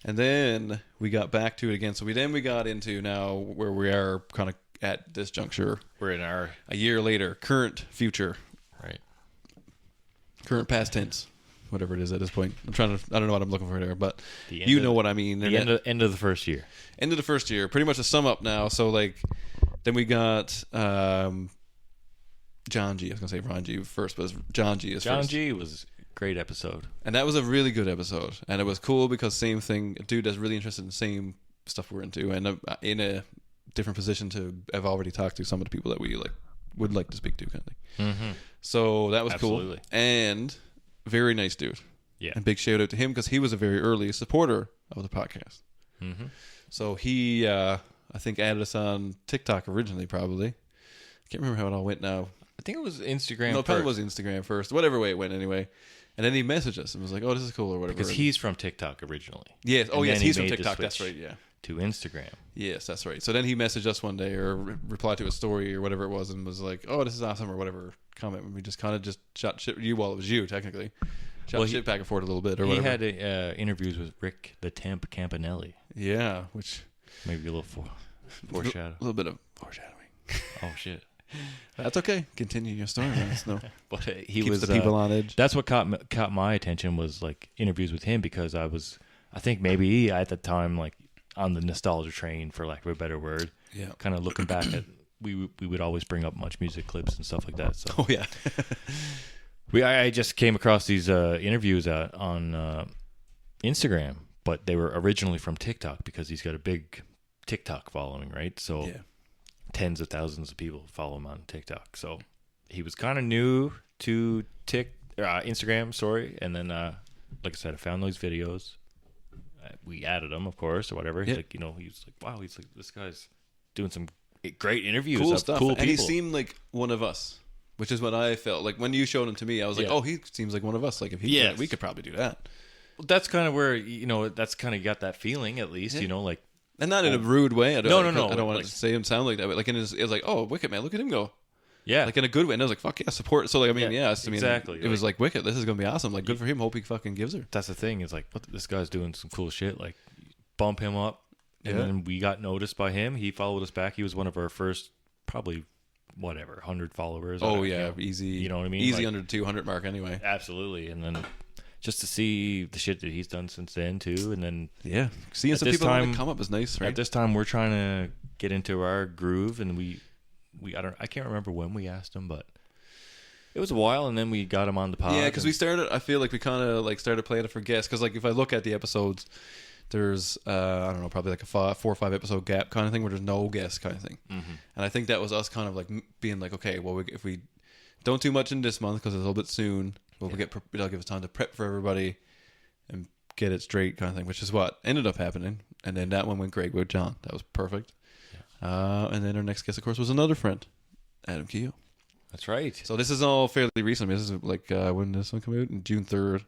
and then we got back to it again. So we got into now where we are kind of at this juncture. We're in a year later, current, future, right? Current, past tense, whatever it is at this point. I don't know what I'm looking for there, but know what I mean. The end of the first year. End of the first year, pretty much a sum up now. So like, then we got John G. I was gonna say Ron G first, but John G is John first. G was a great episode, and that was a really good episode, and it was cool because same thing, a dude that's really interested in the same stuff we're into, and in a different position to have already talked to some of the people that we would like to speak to, kind of thing. Mm-hmm. So that was Absolutely. cool, and very nice dude. Yeah, and big shout out to him because he was a very early supporter of the podcast. Mm-hmm. So he, I think, added us on TikTok originally. Probably, I can't remember how it all went now. I think it was Instagram. No, it probably was Instagram first. Whatever way it went, anyway. And then he messaged us and was like, "Oh, this is cool," or whatever. Because he's from TikTok originally. Yes. Oh, and yes, then he's he from made the TikTok. That's switch right. Yeah. To Instagram. Yes, that's right. So then he messaged us one day or replied to a story or whatever it was and was like, "Oh, this is awesome," or whatever comment. And we just kind of just shot shit. It was you technically. Shot shit back and forth a little bit or whatever. He had interviews with Rick the Temp Campanelli. Yeah, which maybe a little foreshadow. A little bit of foreshadowing. Oh shit. That's okay. Continue your story. No. But he keeps was the people on edge. That's what caught my attention was like interviews with him because I think maybe at the time like on the nostalgia train for lack of a better word. Yeah. Kind of looking back at we would always bring up Much Music clips and stuff like that. So oh yeah. I just came across these interviews on Instagram, but they were originally from TikTok because he's got a big TikTok following, right? So tens of thousands of people follow him on TikTok. So he was kind of new to Instagram, sorry. And then, like I said, I found those videos. We added them, of course, or whatever. He's like, he was like, wow, he's like, this guy's doing some great interviews. Cool stuff. Cool and people. he seemed like one of us, which is what I felt. Like when you showed him to me, I was like, oh, he seems like one of us. Like if he we could probably do that. Well, that's kind of where, that's kind of got that feeling at least, like. And not in a rude way. I don't want like, to say him sound like that, but like it was like, oh, Wicked, man, look at him go. Yeah. Like in a good way. And I was like, fuck yeah, support. So like, I mean, exactly. It was like Wicked. This is going to be awesome. Like good for him. Hope he fucking gives her. That's the thing is like, what this guy's doing some cool shit. Like bump him up. And then we got noticed by him. He followed us back. He was one of our first, probably, 100 followers. Oh, yeah. Easy. You know what I mean? Easy under the 200 mark anyway. Absolutely. And then just to see the shit that he's done since then, too. And then... Yeah. Seeing some people come up is nice, right? At this time, we're trying to get into our groove. And I can't remember when we asked him, but... It was a while, and then we got him on the pod. Yeah, because we started. I feel like we kind of like started playing it for guests. Because like if I look at the episodes, there's I don't know, probably like a 4 or 5 episode gap kind of thing where there's no guests kind of thing. Mm-hmm. And I think that was us kind of like being like, okay, well, if we don't do much in this month because it's a little bit soon, we'll it'll give us time to prep for everybody and get it straight kind of thing, which is what ended up happening. And then that one went great with John. That was perfect. Yeah. And then our next guest, of course, was another friend, Adam Keogh. That's right. So this is all fairly recent. I mean, this is like when this one came out, in June 3rd,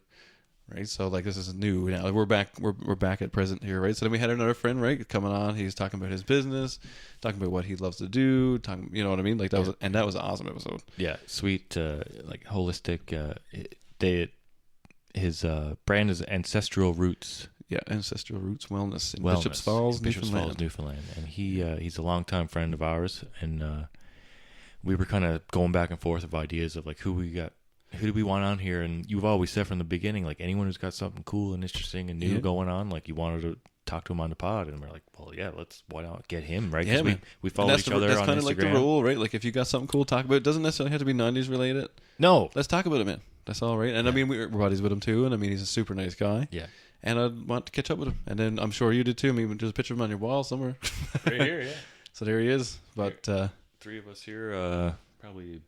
right? So like this is new now. We're back. We're back at present here, right? So then we had another friend, right, coming on. He's talking about his business, talking about what he loves to do, talking, you know what I mean? Like that was, and that was an awesome episode. Yeah, sweet, like holistic. His brand is Ancestral Roots. Yeah, Ancestral Roots Wellness in Wellness, Bishop's Falls, Newfoundland. And he's a longtime friend of ours, and we were kind of going back and forth of ideas of like who do we want on here, and you've always said from the beginning, like anyone who's got something cool and interesting and new going on, like you wanted to talk to him on the pod, and we're like, well, yeah, why not get him, right? Yeah, we follow each other on Instagram. That's kind of like the rule, right? Like if you got something cool to talk about, it doesn't necessarily have to be 90s related. No, let's talk about it, man. That's all right. And I mean, we're buddies with him too, and I mean, he's a super nice guy. Yeah. And I want to catch up with him. And then I'm sure you did too. I mean, there's a picture of him on your wall somewhere. Right here, yeah. So there he is. But 3 of us here, probably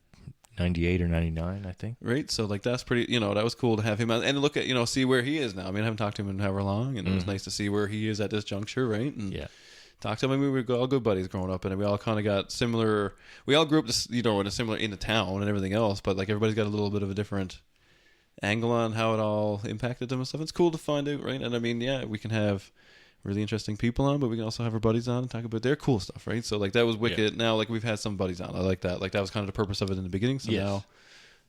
98 or 99, I think. Right. So like that's pretty. You know, that was cool to have him on and look at, see where he is now. I mean, I haven't talked to him in however long, and it was nice to see where he is at this juncture, right? And talk to him. I mean, we were all good buddies growing up, and we all kind of got similar. We all grew up, in a similar in the town and everything else, but like everybody's got a little bit of a different angle on how it all impacted them and stuff. It's cool to find out, right? And I mean, yeah, we can have really interesting people on, but we can also have our buddies on and talk about their cool stuff, right? So like that was wicked. Yeah. Now like we've had some buddies on. I like that. Like that was kind of the purpose of it in the beginning. So now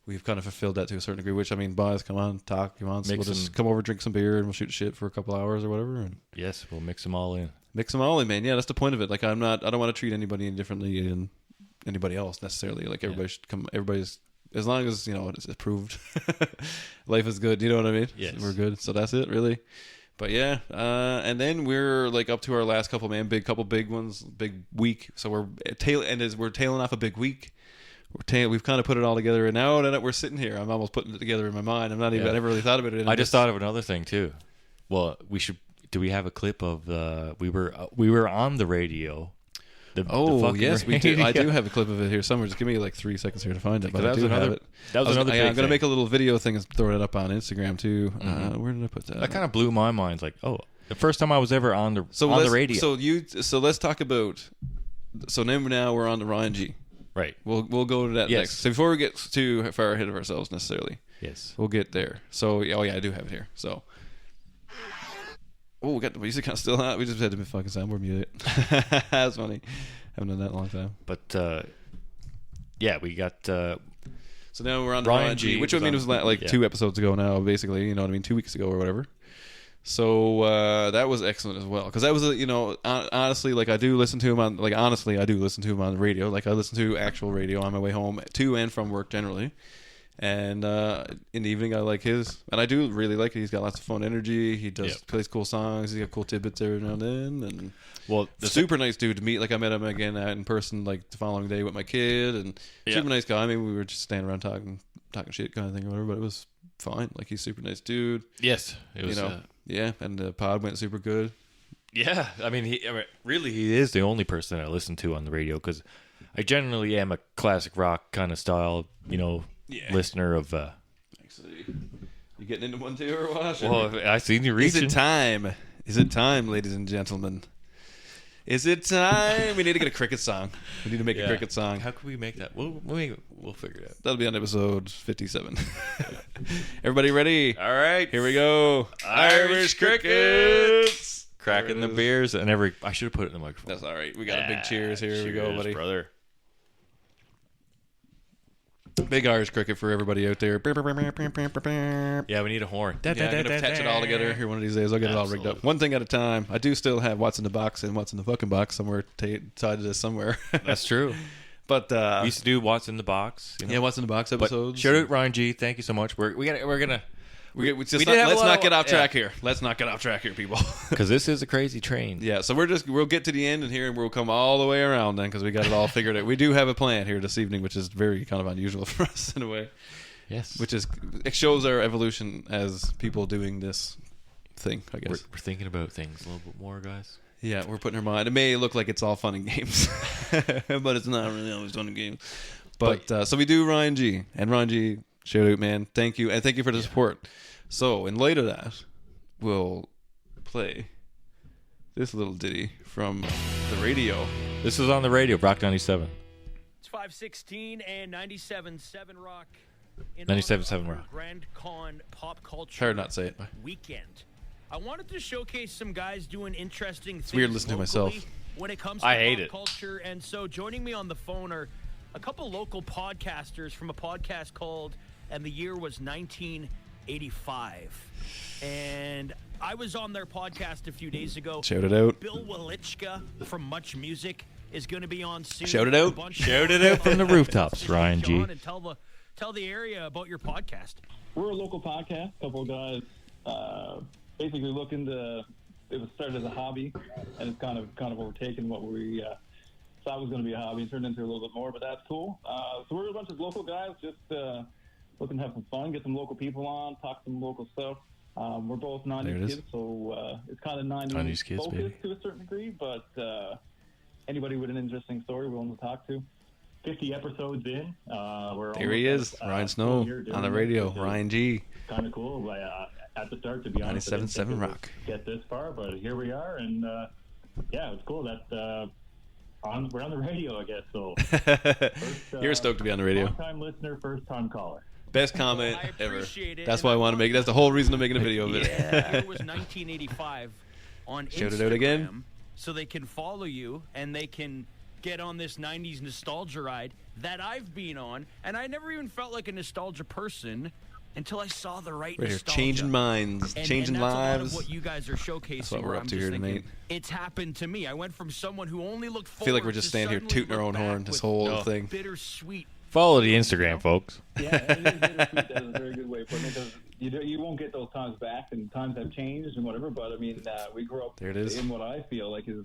we've kind of fulfilled that to a certain degree. Which I mean, boys, come on, talk. You want? We'll just come over, drink some beer, and we'll shoot shit for a couple hours or whatever. And yes, we'll mix them all in. Mix them all in, man. Yeah, that's the point of it. Like I don't want to treat anybody any differently than anybody else necessarily. Like everybody should come. Everybody's. As long as, it's approved, life is good. You know what I mean? Yes. We're good. So that's it, really. But yeah, and then we're like up to our last couple big ones, big week. So we're tailing off a big week. We've kind of put it all together, and now that we're sitting here, I'm almost putting it together in my mind. I never really thought about it. I just thought of another thing too. Well, do we have a clip of we were on the radio? Yes, we do. I do have a clip of it here somewhere. Just give me like 3 seconds here to find it. But I do have it. That was another. I'm gonna make a little video thing and throw it up on Instagram too. Mm-hmm. Where did I put that? That kind of blew my mind. Like, the first time I was ever on the radio. So let's talk about. So now we're on the Ryan G. Right. We'll go to that next. So before we get too far ahead of ourselves necessarily. Yes. We'll get there. So I do have it here. So. Oh, we got the music kind of still on. We just had to fucking soundboard mute it. That's funny. Haven't done that in a long time. But we got. So now we're on the Ryan G, which I mean was like 2 episodes ago now, basically. You know what I mean? 2 weeks ago or whatever. So that was excellent as well, because that was honestly, like I do listen to him on I do listen to him on the radio. Like I listen to actual radio on my way home to and from work generally. And in the evening, I like his, and I do really like it. He's got lots of fun energy. He plays cool songs. He's got cool tidbits every now and then. And super nice dude to meet. Like I met him again in person like the following day with my kid, and super nice guy. I mean, we were just standing around talking shit kind of thing or whatever, but it was fine. Like he's super nice dude. Yes, it was. And the pod went super good. Yeah, I mean, he is the only person I listen to on the radio, because I generally am a classic rock kind of style, listener of. Actually, you getting into one too, or what? Well, I seen you reaching. Is it time, ladies and gentlemen? Is it time? We need to get a cricket song. We need to make a cricket song. How can we make that? We'll figure it out. That'll be on episode 57. Everybody ready? All right, here we go. Irish crickets. Cracking the beers and I should have put it in the microphone. That's all right. We got a big cheers here. Here we go, buddy. Brother. Big Irish cricket for everybody out there. Yeah, we need a horn. I'm going to catch it all together here one of these days. I'll get it all rigged up. One thing at a time. I do still have What's in the Box and What's in the Fucking Box somewhere tied to this somewhere. That's true. But we used to do What's in the Box. Yeah, What's in the Box episodes. Shout out Ryan G. Thank you so much. We're gonna let's did have a lot not of- get off yeah. track here. Let's not get off track here, people. Because this is a crazy train. Yeah, so we'll get to the end and here, and we'll come all the way around then because we got it all figured out. We do have a plan here this evening, which is very kind of unusual for us in a way. Yes. It shows our evolution as people doing this thing, I guess. We're thinking about things a little bit more, guys. Yeah, we're putting our mind. It may look like it's all fun and games, but it's not really always fun and games. But so we do Ryan G. And Ryan G, shout out, man. Thank you. And thank you for the support. So in light of that, we'll play this little ditty from the radio. This is on the radio, Rock 97. It's 516 and 97.7 Rock. 97.7 Rock. Grand Con Pop Culture Hard not to say it. Weekend. I wanted to showcase some guys doing interesting things. weird listening to myself. locally when it comes to I hate pop it. culture. And so joining me on the phone are a couple local podcasters from a podcast called And the Year Was 1985. And I was on their podcast a few days ago. Shout it out. Bill Walichka from Much Music is going to be on soon. Shout it out. A bunch Shout of- it out from the rooftops, Ryan G. John, and tell the area about your podcast. We're a local podcast, a couple of guys basically looking to. It was started as a hobby, and it's kind of overtaken what we thought was going to be a hobby. It turned into a little bit more, but that's cool. So we're a bunch of local guys, just looking to have some fun, get some local people on, talk some local stuff. We're both There it 90s is. kids, so it's kind of 90s 90s kids, focused baby. to a certain degree, but anybody with an interesting story we're willing to talk to. 50 episodes in. We're There he is, Ryan Snow on the radio. Ryan G. Kind of cool at the start, to be honest. 97.7 Rock. Get this far, but here we are, and yeah, it's cool that we're on the radio, I guess. So You're stoked to be on the radio. Long-time listener, first-time caller. Best comment I ever. appreciate it. That's and why I I want to make it. That's the whole reason I'm making a video of it. The year was 1985 on Shout Instagram, it out again. so they can follow you and they can get on this 90s nostalgia ride that I've been on, and I never even felt like a nostalgia person until I saw the right Right here, nostalgia. changing minds, changing and that's a lot lives. of what you guys are showcasing. That's what we're where up I'm to just here thinking, tonight. It's happened to me. I went from someone who only looked forward I feel like we're just to standing here suddenly tooting our look own horn back this with whole thing. bittersweet. Follow the Instagram, folks. Yeah, it is bittersweet. That is a very good way of putting it, because you won't get those times back, and times have changed and whatever. But I mean, we grew up There it is. in what I feel like is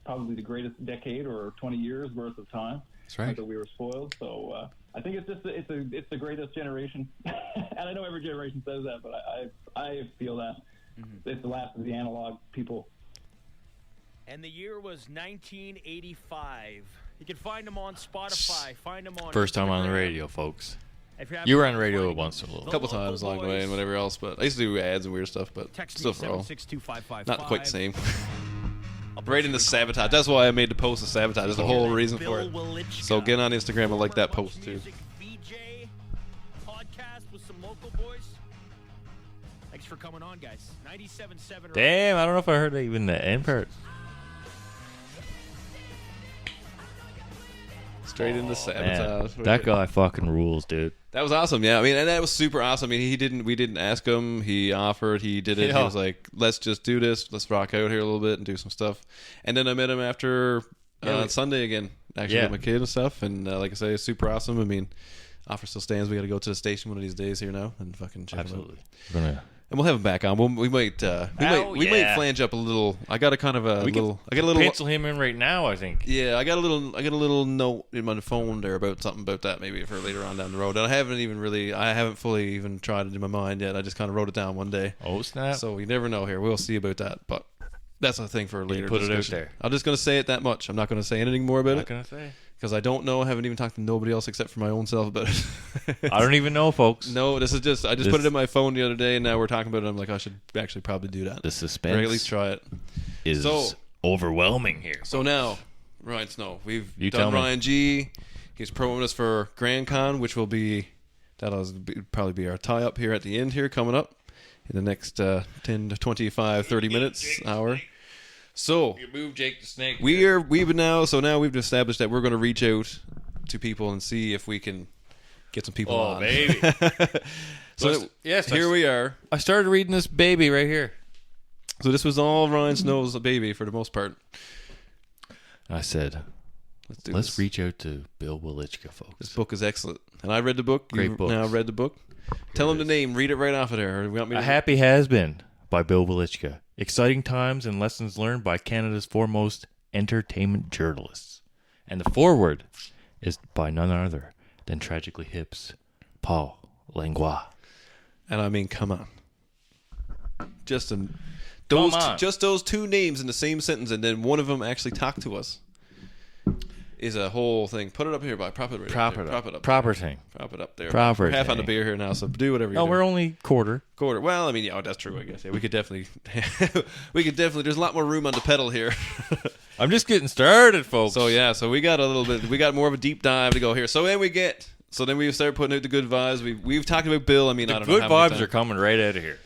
probably the greatest decade or 20 years worth of time. That's right. That we were spoiled. So I think it's just it's the greatest generation, and I know every generation says that, but I feel that it's the last of the analog people. And the year was 1985. You can find them on Spotify. Find them on First time on the Instagram. radio, folks. If you're having You were on the trouble radio finding once in a little. A the couple local times along the way boys, and whatever else, but I used to do ads and weird stuff, but Text still me for all. 762-5555. Not quite the same. I'll put Right you into in sabotage. That's why I made the post of sabotage. That's the whole reason for it. Bill Walichka. So get on Instagram and like that Former post Much too. Music VJ podcast with some local boys. Thanks for coming on, guys. 97.7. Damn, I don't know if I heard even the end part. Straight into Man, sabotage. that guy fucking rules, dude. That was awesome. Yeah, I mean, and that was super awesome. I mean, we didn't ask him. He offered. He did it. Yeah. He was like, "Let's just do this. Let's rock out here a little bit and do some stuff." And then I met him after Yeah, Sunday again, actually Yeah. with my kid and stuff. And like I say, it's super awesome. I mean, offer still stands. We got to go to the station one of these days here now and fucking check him out. Absolutely. We're gonna- And we'll have him back on. We might yeah. flange up a little. I got a kind of a We little. can I got a little. pencil him in right now, I think. Yeah, I got a little note in my phone there about something about that maybe for later on down the road. And I haven't fully even tried it in my mind yet. I just kind of wrote it down one day. Oh, snap. So you never know here. We'll see about that. But that's a thing for a later put it out discussion. there. I'm just going to say it that much. I'm not going to say anything more about Not it gonna say. because I don't know. I haven't even talked to nobody else except for my own self about it. I don't even know, folks. No, this is just. I just This- put it in my phone the other day, and now we're talking about it. I'm like, I should actually probably do that. The Or suspense at least try it. is So- overwhelming here. So now, Ryan Snow, we've You done tell me. Ryan G. He's promoting us for Grand Con, which will be probably be our tie up here at the end here coming up in the next 10 to 25, 30 minutes, hour. So You move Jake the Snake. now we've established that we're going to reach out to people and see if we can get some people Oh, on. baby. So Yes, here we are. I started reading this baby right here. So this was all Ryan Snow's baby for the most part. I said, Let's do let's this. reach out to Bill Walichka, folks. This book is excellent, and I read the book. Great You've books. now read the book. Tell him the name. Read it right off of there. Or we want me A to... Happy Has Been by Bill Welichka. Exciting times and lessons learned by Canada's foremost entertainment journalists. And the foreword is by none other than Tragically Hip's Paul Langlois. And I mean, come on. Just those two names in the same sentence, and then one of them actually talk to us. Is a whole thing. Put it up here, prop it right Prop up it there. up. Prop it up. Proper there. thing. Prop it up there. Proper We're half on the thing. beer here now, so do whatever you No, do. we're only quarter. Quarter. Well, I mean, yeah, that's true, I guess. Yeah, we could definitely there's a lot more room on the pedal here. I'm just getting started, folks. So yeah, so we got more of a deep dive to go here. So then we start putting out the good vibes. We've talked about Bill. I mean, I The don't good know how many vibes times. are coming right out of here.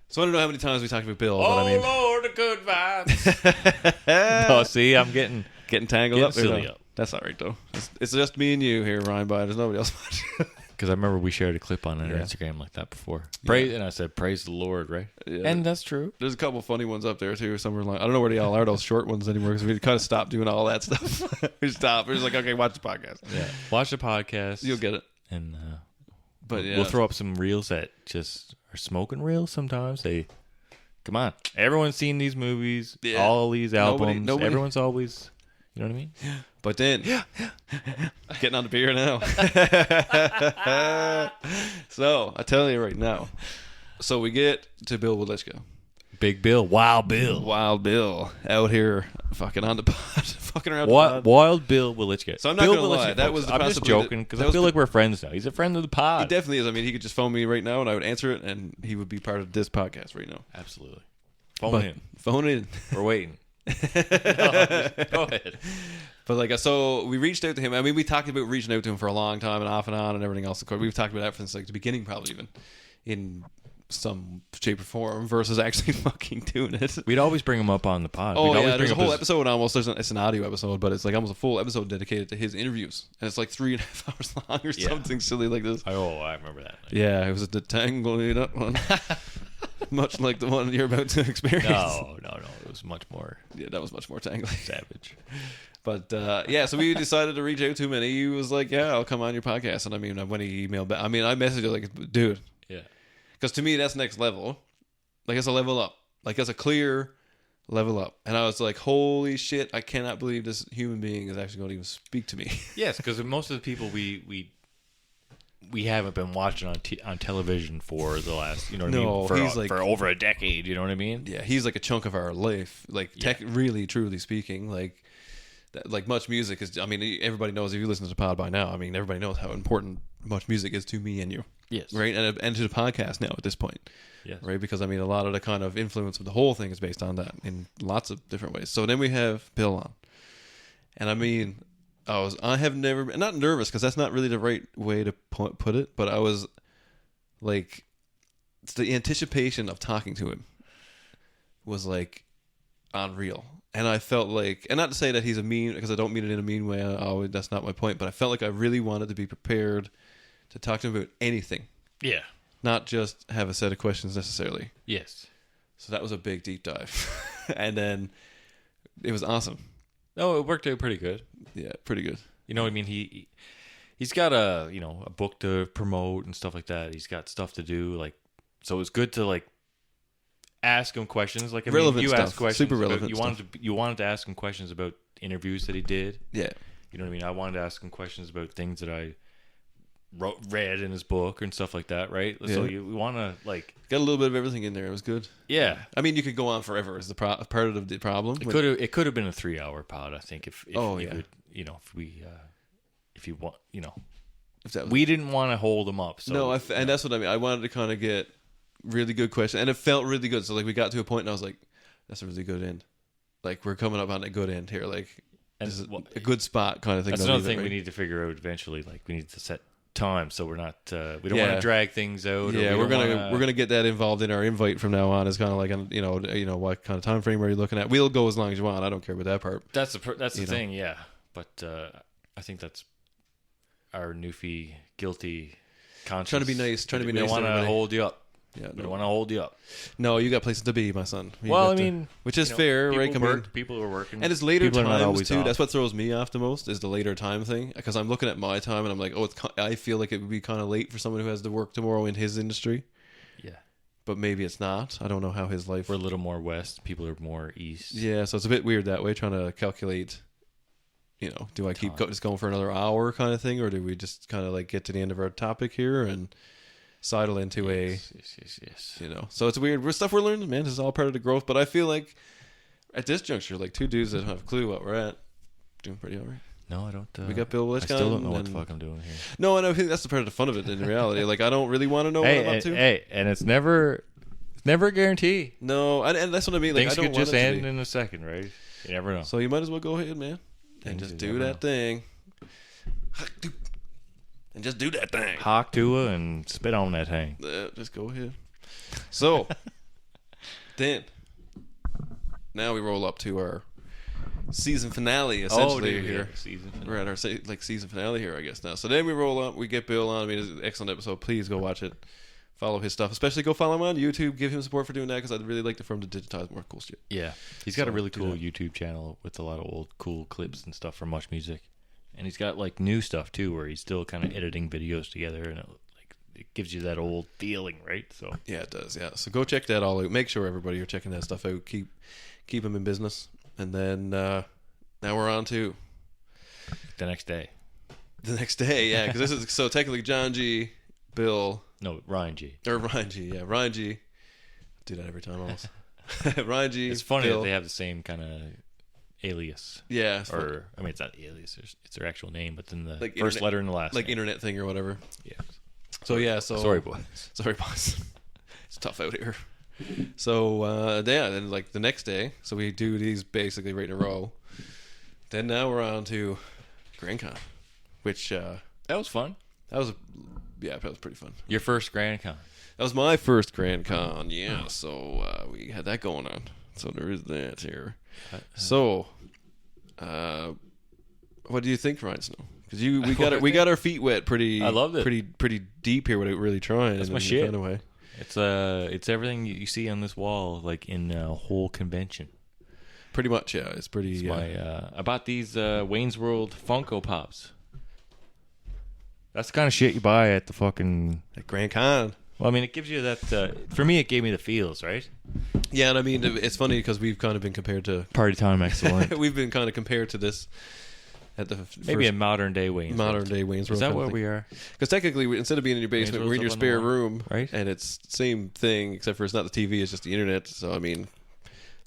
So I don't know how many times we talked about Bill, but Oh, I mean, Lord, the good vibes. Oh, see, I'm getting getting tangled Getting up. there, silly though. up. That's all right though. It's just me and you here, Ryan. By there's nobody else watching. because I remember we shared a clip on our Yeah. Instagram like that before. Praise, and I said, "Praise the Lord," right? Yeah. And that's true. There's a couple funny ones up there too. Somewhere like I don't know where they all are, those short ones anymore, because we kind of stopped doing all that stuff. we stopped. We're just like, okay, watch the podcast. Yeah, watch the podcast. You'll get it. And But yeah, we'll throw up some reels that just are smoking reels. Sometimes come on. Everyone's seen these movies, Yeah. all these albums. Nobody- Everyone's always, you know what I mean? But then, getting on the beer now. So I tell you right now. So we get to Bill Welichka. Big Bill, Wild Bill, Wild Bill out here fucking on the pod, fucking around the pod. Wild Bill Welichka. So I'm not Bill gonna lie, Welichka, that folks. was the I'm just possibility joking because that I was feel the- like we're friends now. He's a friend of the pod. He definitely is. I mean, he could just phone me right now and I would answer it and he would be part of this podcast right now. Absolutely. Phone in. Phone in. We're waiting. Go ahead. But like, so we reached out to him. I mean, we talked about reaching out to him for a long time and off and on and everything else. Of course, we've talked about that since like the beginning, probably even in some shape or form, versus actually fucking doing it. We'd always bring him up on the pod. Oh We'd always yeah, there's a up whole his- episode almost. It's an audio episode, but it's like almost a full episode dedicated to his interviews, and it's like 3.5 hours long or Yeah. something silly like this. Oh, I remember that. Yeah, it was a detangling up one, much like the one you're about to experience. No. It was much more Yeah, that was much more tangling. savage. But yeah, so we decided to reach out to him, and he was like, "Yeah, I'll come on your podcast." And I mean, when he emailed back, I mean, I messaged him like, "Dude," Yeah. because to me that's next level. Like it's a level up. Like it's a clear level up. And I was like, "Holy shit! I cannot believe this human being is actually going to even speak to me." Yes, because most of the people we haven't been watching on television for the last, you know what I No, mean? For, he's like- for over a decade, you know what I mean? Yeah, he's like a chunk of our life. Like, Yeah. really, truly speaking, like Much Music is. I mean, everybody knows if you listen to the pod by now. I mean, everybody knows how important Much Music is to me and you. Yes. Right, and to the podcast now at this point. Yes. Right, because I mean, a lot of the kind of influence of the whole thing is based on that in lots of different ways. So then we have Bill on, and I mean, I have never been, not nervous because that's not really the right way to put it, but I was like, it's the anticipation of talking to him was like unreal. And I felt like, and not to say that he's a mean, because I don't mean it in a mean way. That's not my point. But I felt like I really wanted to be prepared to talk to him about anything, Yeah. not just have a set of questions necessarily. Yes. So that was a big deep dive, and then it was awesome. No, it worked out pretty good. Yeah, pretty good. You know what I mean? He's got a book to promote and stuff like that. He's got stuff to do, like, so it's good to like ask him questions. Like, I Relevant mean, you stuff. asked questions. Super about- relevant you wanted to ask him questions about interviews that he did. Yeah, You know what I mean? I wanted to ask him questions about things that I read in his book and stuff like that, right? So Yeah. we want to like, got a little bit of everything in there. It was good. yeah. I mean, you could go on forever. Is the part of the problem? It could have been a 3-hour pod, I think. If Oh, you yeah. would, if we if you want, If that was- we didn't want to hold him up. So No, and that's what I mean. I wanted to kind of get really good questions, and it felt really good. So like we got to a point, and I was like, "That's a really good end. Like we're coming up on a good end here. Like And this is well, a good spot kind of thing." that's to another leave it, thing right? we need to figure out eventually. Like we need to set time so we're not we don't Yeah. want to drag things out. or Yeah, we we're don't gonna we're gonna get that involved in our invite from now on. It's kind of like what kind of time frame are you looking at? We'll go as long as you want. I don't care about that part. That's the you know. thing, yeah. But I think that's our newfie guilty conscience. Trying to be nice, trying to be we nice to don't want to everybody. hold you up. Yeah, We no. don't want to hold you up. No, you got places to be, my son. You Well, got I to- mean, which is you know, fair, people right? I mean, work, people are working. and it's later People are not times always too. off. That's what throws me off the most is the later time thing. Because I'm looking at my time and I'm like, oh, I feel like it would be kind of late for someone who has to work tomorrow in his industry. Yeah. But maybe it's not. I don't know how his life. We're a little more west. People are more east. Yeah, so it's a bit weird that way, trying to calculate. Do I keep just going for another hour kind of thing, or do we just kind of like get to the end of our topic here and sidle into Yes. So it's weird. We're learning, man. This is all part of the growth. But I feel like at this juncture, like two dudes that don't have a clue what we're at, doing pretty all right. No, I don't. We got Bill I Wishcon. still don't know what the fuck I'm doing here. No, and I think that's the part of the fun of it in reality. Like, I don't really want to know what I'm up to. Hey, and it's never a guarantee. No, and that's what I mean. Like, Things I don't could want just it to end be. in a second, right? You never know. So you might as well go ahead, man, and Things just you do never that know. thing. And just do that thing. Hawk to her and spit on that thing. Just go ahead. So, then, now we roll up to our season finale, essentially, here. Season finale. We're at our season finale here, I guess, now. So then we roll up, we get Bill on. I mean, it's an excellent episode. Please go watch it. Follow his stuff. Especially go follow him on YouTube. Give him support for doing that, because I'd really like for him to digitize more cool shit. Yeah, he's got So, a really do cool that. YouTube channel with a lot of old cool clips and stuff from Much Music, and he's got like new stuff too, where he's still kind of editing videos together, and it gives you that old feeling, right? So Yeah, it does. Yeah. So go check that all out. Make sure everybody you're checking that stuff out. Keep him in business. And then now we're on to the next day, the next day. Yeah, because this is so technically John G, Bill, no, Ryan G. or Ryan G. Yeah, Ryan G. Do that every time almost. Ryan G. It's funny Bill. that they have the same kind of alias, Yeah, it's funny. or I mean, it's not alias; it's their actual name, but then the Like first internet- letter in the last, like name. internet thing or whatever. Yeah. So yeah, so Sorry, boys. Sorry, boss. It's tough out here. So yeah, then like the next day, so we do these basically right in a row. Then now we're on to Grand Con, which That was fun. that was pretty fun. Your first Grand Con. That was my first Grand Con, yeah. So we had that going on. So there is that here. So, what do you think, Ryan Snow? Because we got our feet wet pretty. I loved it. Pretty deep here without really trying. That's in my a shit. Kind of way. It's everything you see on this wall, like in a whole convention. Pretty much, yeah. It's pretty. It's my I bought these Wayne's World Funko Pops. That's the kind of shit you buy at the fucking. at Grand Con. Well, I mean, it gives you that. For me, it gave me the feels, right? Yeah, and I mean, it's funny because we've kind of been compared to. Party time, excellent. We've been kind of compared to this at the Maybe a modern day Wayne's modern World. day Wayne's World. Is that what we are? Because technically, instead of being in your basement, Wayne's we're in your World's up on spare the wall. room, Right. And it's the same thing, except for it's not the TV; it's just the internet. So I mean,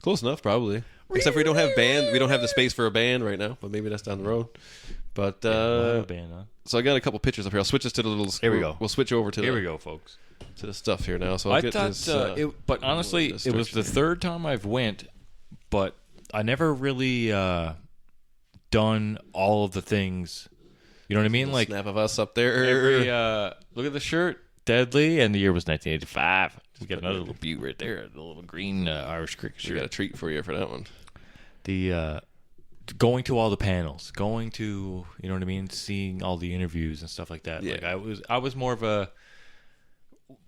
close enough, probably. Except for we don't have band, we don't have the space for a band right now. But maybe that's down the road. But We'll have a band on. so I got a couple pictures up here. I'll switch this to the little. Here we go. We'll switch over to Here the, we go, folks. to the stuff here now. So I'll I get thought, this. but honestly, this it was the structure. third time I've went, but I never really done all of the things. You know what I mean? Like snap of us up there. every look at the shirt, Deadly, and the year was 1985. Just got another little butte right there, the little green Irish cricket we got a shirt. treat for you for that one. The going to all the panels, going to, you know what I mean, seeing all the interviews and stuff like that. Yeah. Like I was more of a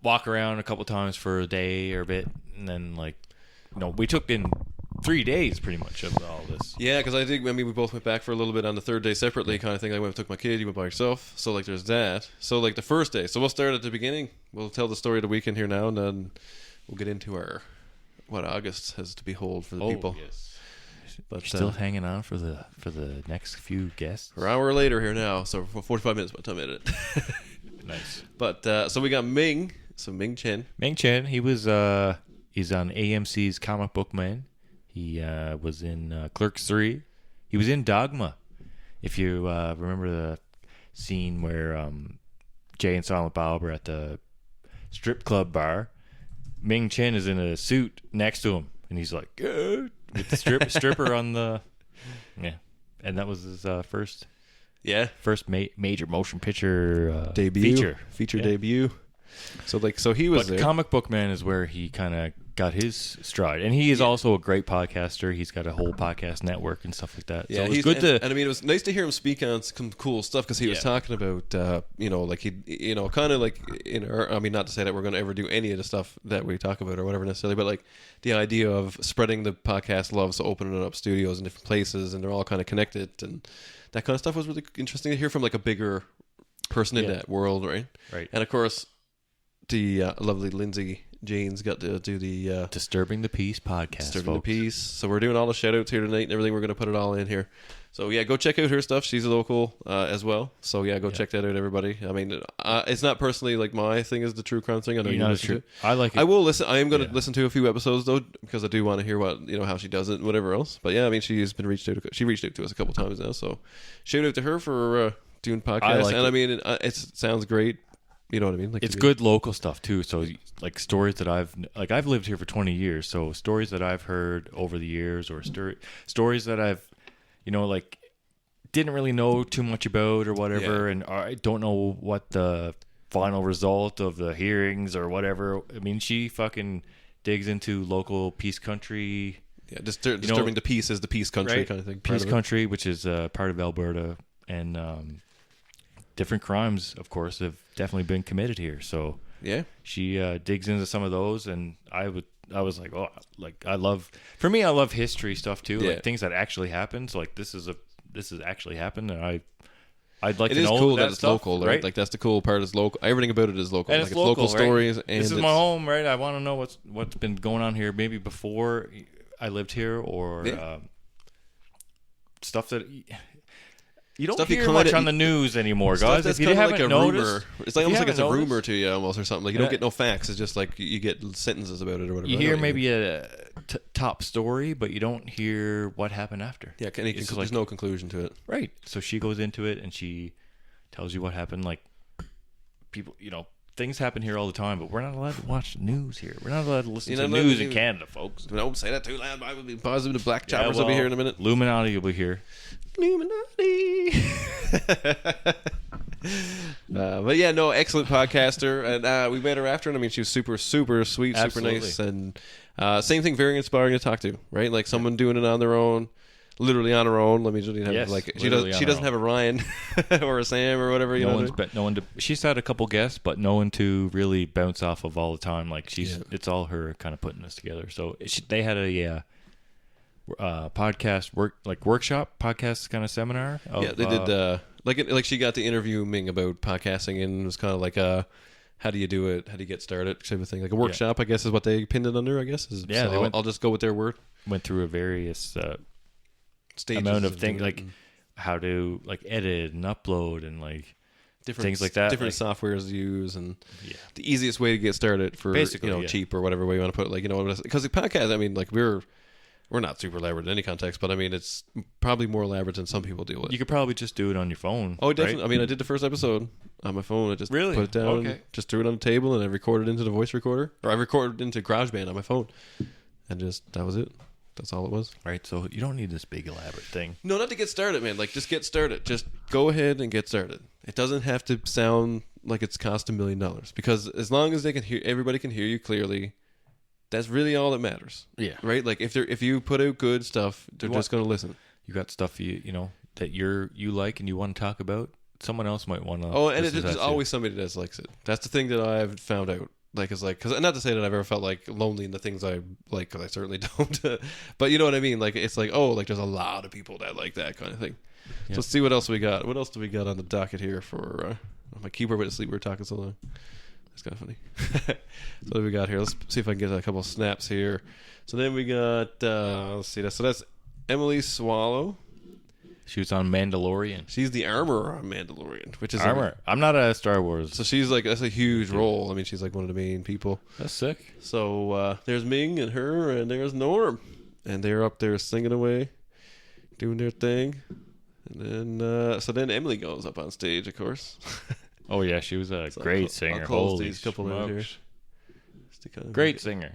walk around a couple times for a day or a bit, and then like, you know, we took in 3 days pretty much of all this. Yeah, because I mean, we both went back for a little bit on the third day separately, kind of thing. I went and took my kid, you went by yourself. So, like, there's that. So, like, the first day. So, we'll start at the beginning. We'll tell the story of the weekend here now, and then we'll get into what August has to behold for the people. Yes. But Still hanging on for the next few guests. we're an hour later here now, so for 45 minutes by the time I edit it. Nice. But, so we got Ming. So, Ming Chen. Ming Chen, he was he's on AMC's Comic Book Man. He was in Clerks 3. He was in Dogma. If you remember the scene where Jay and Silent Bob are at the strip club bar, Ming Chen is in a suit next to him, and he's like, "Good," with the stripper on the, yeah, and that was his first Yeah. major motion picture Debut. feature Feature debut. So, like, so he was But there. Comic Book Man is where he kind of got his stride, and he is also a great podcaster. He's got a whole podcast network and stuff like that. Yeah, so it was he's good to. and I mean, it was nice to hear him speak on some cool stuff because he was talking about, like he, kind of like I mean, not to say that we're going to ever do any of the stuff that we talk about or whatever necessarily, but like the idea of spreading the podcast love, so opening up studios in different places, and they're all kind of connected, and that kind of stuff was really interesting to hear from like a bigger person in that world, right? Right. And of course, the lovely Lindsay Janes got to do the Disturbing the Peace podcast. Disturbing the folks. Peace. So we're doing all the shout outs here tonight and everything. We're going to put it all in here. So yeah, go check out her stuff. She's a local as well. So yeah, go check that out, everybody. I mean, it's not personally like my thing is the true crime thing. I know You're you not listen to it. I like it. I will listen. I am going to listen to a few episodes though, because I do want to hear what how she does it and whatever else. But yeah, I mean, she's been reached out. She reached out to us a couple times now. So shout out to her for doing podcasts. like and it. I mean, it sounds great. You know what I mean? Like It's good local stuff too. So like stories that I've lived here for 20 years. So stories that I've heard over the years, or stories that I've, like didn't really know too much about or whatever, and I don't know what the final result of the hearings or whatever. I mean, she fucking digs into local peace country. Yeah, disturbing the peace is the peace country Right? kind of thing. Peace country, which is part of Alberta, and different crimes, of course, have definitely been committed here. So Yeah. she digs into some of those, and I was like, oh, like I love history stuff too, Yeah. like things that actually happened. So like this is actually happened, and I'd like It to is know cool that that it's stuff, local, right? Like that's the cool part. Is local. Everything about it is local. and like it's local, right? stories. And this is it's, my home, right? I want to know what's been going on here, maybe before I lived here, or stuff that you don't Stuff you hear kinda- much on the news anymore, stuff guys. that's If you kinda haven't like a noticed, rumor. It's like almost like it's a haven't rumor noticed, to you, almost, or something. Like you don't Yeah. get no facts. It's just like you get sentences about it or whatever. you I know hear what maybe mean. a top story, but you don't hear what happened after. Yeah, It's there's no conclusion to it. Right. So she goes into it and she tells you what happened. Like people, things happen here all the time, but we're not allowed to watch the news here. We're not allowed to listen You're to not allowed news to in do- Canada, folks. Don't say that too loud. I would be positive. The black choppers Yeah, will be well, here in a minute. Illuminati will be here. Illuminati. But yeah, no, excellent podcaster, and we met her after, and I mean, she was super, super sweet, Absolutely. super nice, and same thing, very inspiring to talk to, right? Like someone doing it on their own, literally on her own. Let me just have Yes, like literally on she her doesn't own. have a Ryan or a Sam or whatever. No one to. She's had a couple guests, but no one to really bounce off of all the time. Like it's all her kind of putting this together. So they had a podcast workshop podcast kind of seminar. Yeah, they did. Like she got to interview Ming about podcasting, and it was kind of like how do you do it? How do you get started? Type of thing. Like a workshop, I guess, is what they pinned it under. I guess. Yeah, So I'll just go with their word. went through a various Stages amount of things, doing like it and how to like edit and upload and like different things like that, different softwares to use, and Yeah. the easiest way to get started for Basically, yeah. cheap or whatever way you want to put it. Like because the podcast, I mean, like we're not super elaborate in any context, but I mean it's probably more elaborate than some people deal with. you could probably just do it on your phone. Oh, definitely. right? I mean, I did the first episode on my phone. I just Really? put it down, Okay. and just threw it on the table, and I recorded into the voice recorder, or I recorded into GarageBand on my phone, and just that was it. That's all it was. Right, so you don't need this big elaborate thing. No, not to get started, man. Like, just get started. Just go ahead and get started. It doesn't have to sound like it's cost $1 million, because as long as they can hear, everybody can hear you clearly. That's really all that matters. Yeah. Right. Like if you put out good stuff, they're just going to listen. You got stuff that you like and you want to talk about. Someone else might want to. Oh, and there's always somebody that likes it. That's the thing that I've found out. Like, it's like, because not to say that I've ever felt like lonely in the things I like, because I certainly don't. But you know what I mean? Like, it's like, oh, like there's a lot of people that like that kind of thing. Yeah. So let's see what else we got. What else do we got on the docket here for my keyboard went to sleep? We were talking so long. That's kind of funny. So what do we got here? Let's see if I can get a couple of snaps here. So then we got, let's see, that's Emily Swallow. She was on Mandalorian. She's the armor on Mandalorian, which is Armor. I'm not a Star Wars. So she's like, that's a huge role. I mean, she's like one of the main people. That's sick. So there's Ming and her, and there's Norm, and they're up there singing away, doing their thing. And then so then Emily goes up on stage, of course. Oh yeah, she was a So great singer. I'll close Holy these couple in here. smokes. Just to kind of Great singer.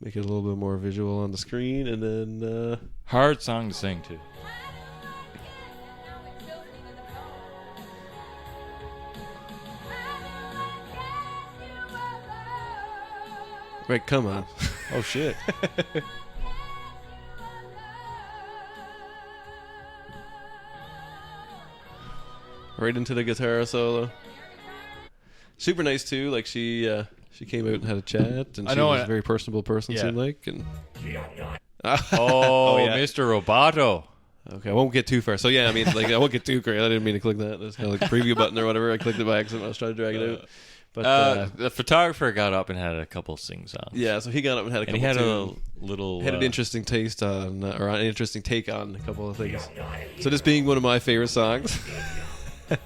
make it a little bit more visual on the screen, and then Hard song to sing too. right, come on. Oh shit. Right into the guitar solo. Super nice too. Like she came out and had a chat, and I she know, was a very personable person. yeah. Seemed like, and Oh, yeah. Mr. Roboto. okay, I won't get too far. So yeah, I mean, like I won't get too crazy. I didn't mean to click that. It's kind of like a preview button or whatever. I clicked it by accident. I was trying to drag it out. But The photographer got up and had a couple sing songs. yeah, so he got up and had a And couple. he had too. a little. Had an interesting taste on, or an interesting take on a couple of things. So this being one of my favorite songs,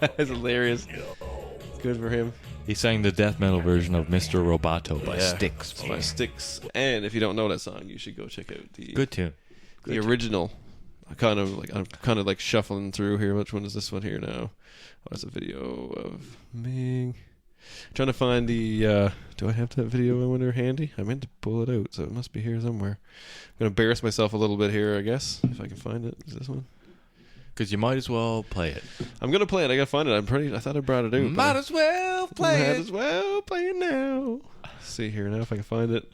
it's hilarious. It's good for him. He sang the death metal version of Mr. Roboto by Yeah, Styx. it's by Styx. And if you don't know that song, you should go check out the Good tune. the original. I'm kind of like shuffling through here. Which one is this one here now? Oh, that's a video of Ming. Trying to find the. Do I have that video? I wonder handy. I meant to pull it out, so it must be here somewhere. I'm gonna embarrass myself a little bit here, I guess, if I can find it. Is this one? Because you might as well play it. I'm gonna play it. I gotta find it. I thought I brought it out. Might as well play Might it. as well play it now. Let's see here now if I can find it.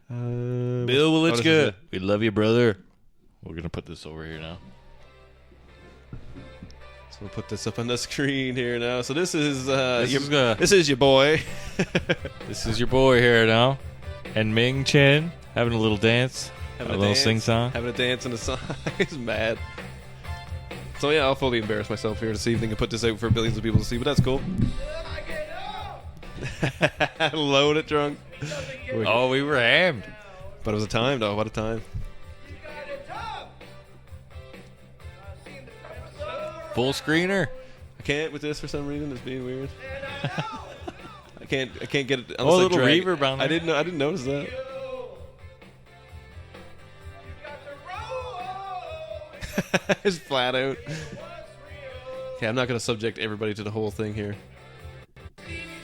Bill oh, this is Wilichka, it. we love you, brother. We're going to put this over here now. So we'll put this up on the screen here now. So this is This this is your boy. This is your boy here now. And Ming Chen having a little dance. Having a little dance, sing song. Having a dance in the song. He's mad. So yeah, I'll fully embarrass myself here this evening and put this out for billions of people to see, but that's cool. Load it drunk. Oh, we were hammed. But it was a time though. What a time. Full screener. I can't with this for some reason. It's being weird. I can't get it. Oh, a unless I little drag it. reverb on there. I didn't notice that. It's flat out. Okay, I'm not gonna subject everybody to the whole thing here.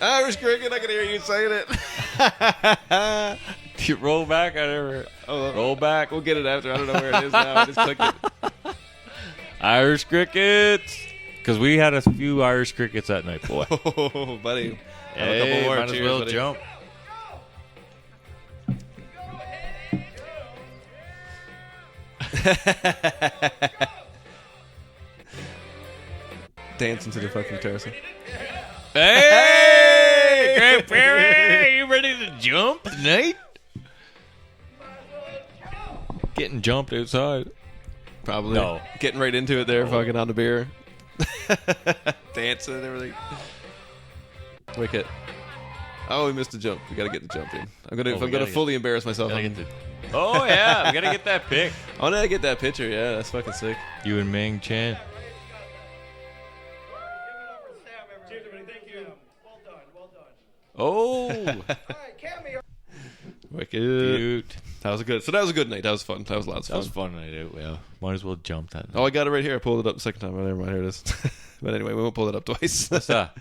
Irish cricket, I can hear you saying it. You roll back. I never. Oh, Roll back. we'll get it after. I don't know where it is now. I just clicked it. Irish crickets. Because we had a few Irish crickets that night, boy. Oh, buddy. Have a Hey, couple more. might as Cheers, well buddy. jump. Dancing to the fucking terrace. Hey, Grant Perry, you ready to jump tonight? Getting jumped outside. Probably. No. Getting right into it there, fucking on the beer. Dancing and everything. Wicked. Oh, we missed a jump. We gotta get the jump in. I'm gonna Oh, we I'm gonna gotta fully embarrass myself. Gotta get the- Oh yeah, we gotta get that pic. I wanna get that picture, yeah, that's fucking sick. You and Ming Chen. Oh, Wicked. dude, That was a good night. That was fun. That was lots that of was fun. fun night out. Well, might as well jump that. Oh, I got it right here. I pulled it up the second time. Oh, never mind. Here it is. But anyway, we won't pull it up twice. What's that?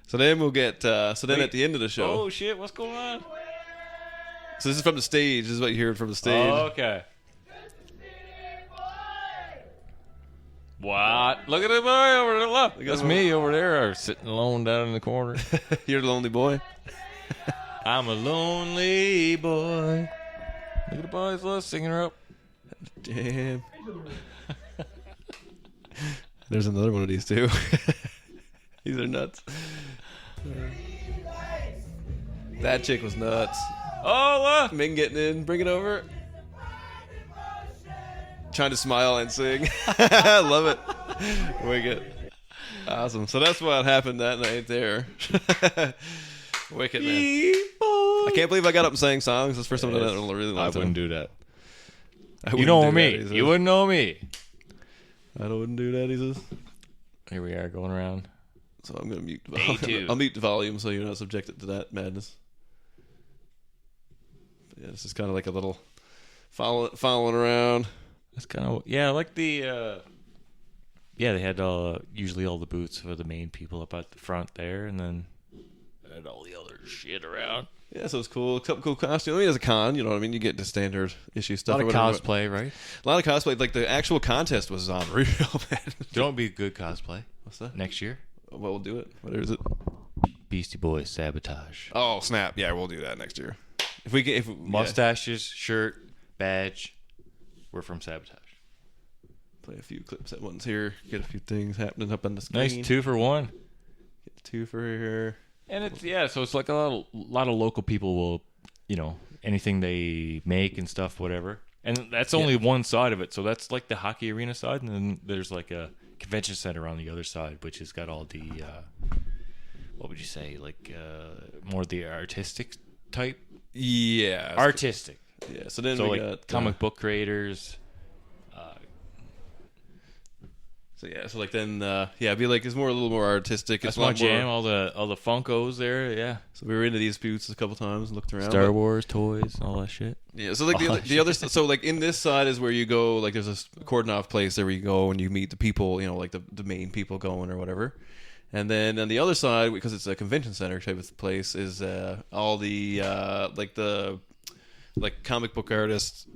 So then we'll get. So then Wait. at the end of the show. Oh shit, what's going on? So this is from the stage. This is what you heard from the stage. Oh, okay. What? Look at the boy over there. Look. That's him. me over there, sitting alone down in the corner. You're the lonely boy. I'm a lonely boy. Look at the boys, let's singing her up. Damn. There's another one of these too. These are nuts. That chick was nuts. Oh, look. Ming getting in, bring it over. Trying to smile and sing. I love it. Wicked. Awesome. So that's what happened that night there. Wicked, man. I can't believe I got up and sang songs. That's the first time I've done that in a really long I time. wouldn't do that. I You wouldn't know do me. that, he You says. wouldn't know me. I wouldn't do that, he says. Here we are going around. So I'm going to mute the Day volume. two. I'll mute the volume so you're not subjected to that madness. But yeah, this is kind of like a little following around. That's kind of, yeah, I like the, yeah, they had usually all the booths for the main people up at the front there, and then had all the other shit around. Yeah, so it's cool. A couple cool costumes. I mean, as a con, you know what I mean? You get the standard issue A stuff. lot or of whatever. cosplay, right? A lot of cosplay. Like, the actual contest was unreal, man. Don't be a good cosplay What's that? next year. Well, we'll do it. What is it? Beastie Boys Sabotage. Oh, snap. Yeah, we'll do that next year. If we get Mustaches, shirt, badge. We're from Sabotage. play a few clips at once here, get a few things happening up on the screen. Nice 2-for-1. Get 2 for here. And it's so it's like a lot of local people will, anything they make and stuff, whatever. And that's only one side of it. So that's like the hockey arena side, and then there's like a convention center on the other side, which has got all the what would you say, like more the artistic type. Yeah, Artistic. Yeah. So then So we like got comic book creators. So like then it'd be like it's a little more artistic. That's It's a lot my jam. more- All the Funkos there. Yeah. So we were into these booths a couple times and looked around. Star but- Wars toys, all that shit. Yeah, so like the other so like in this side is where you go, like there's a cordon off place there where you go and you meet the people, like the main people going or whatever. And then on the other side, because it's a convention center type of place, is all the like comic book artists,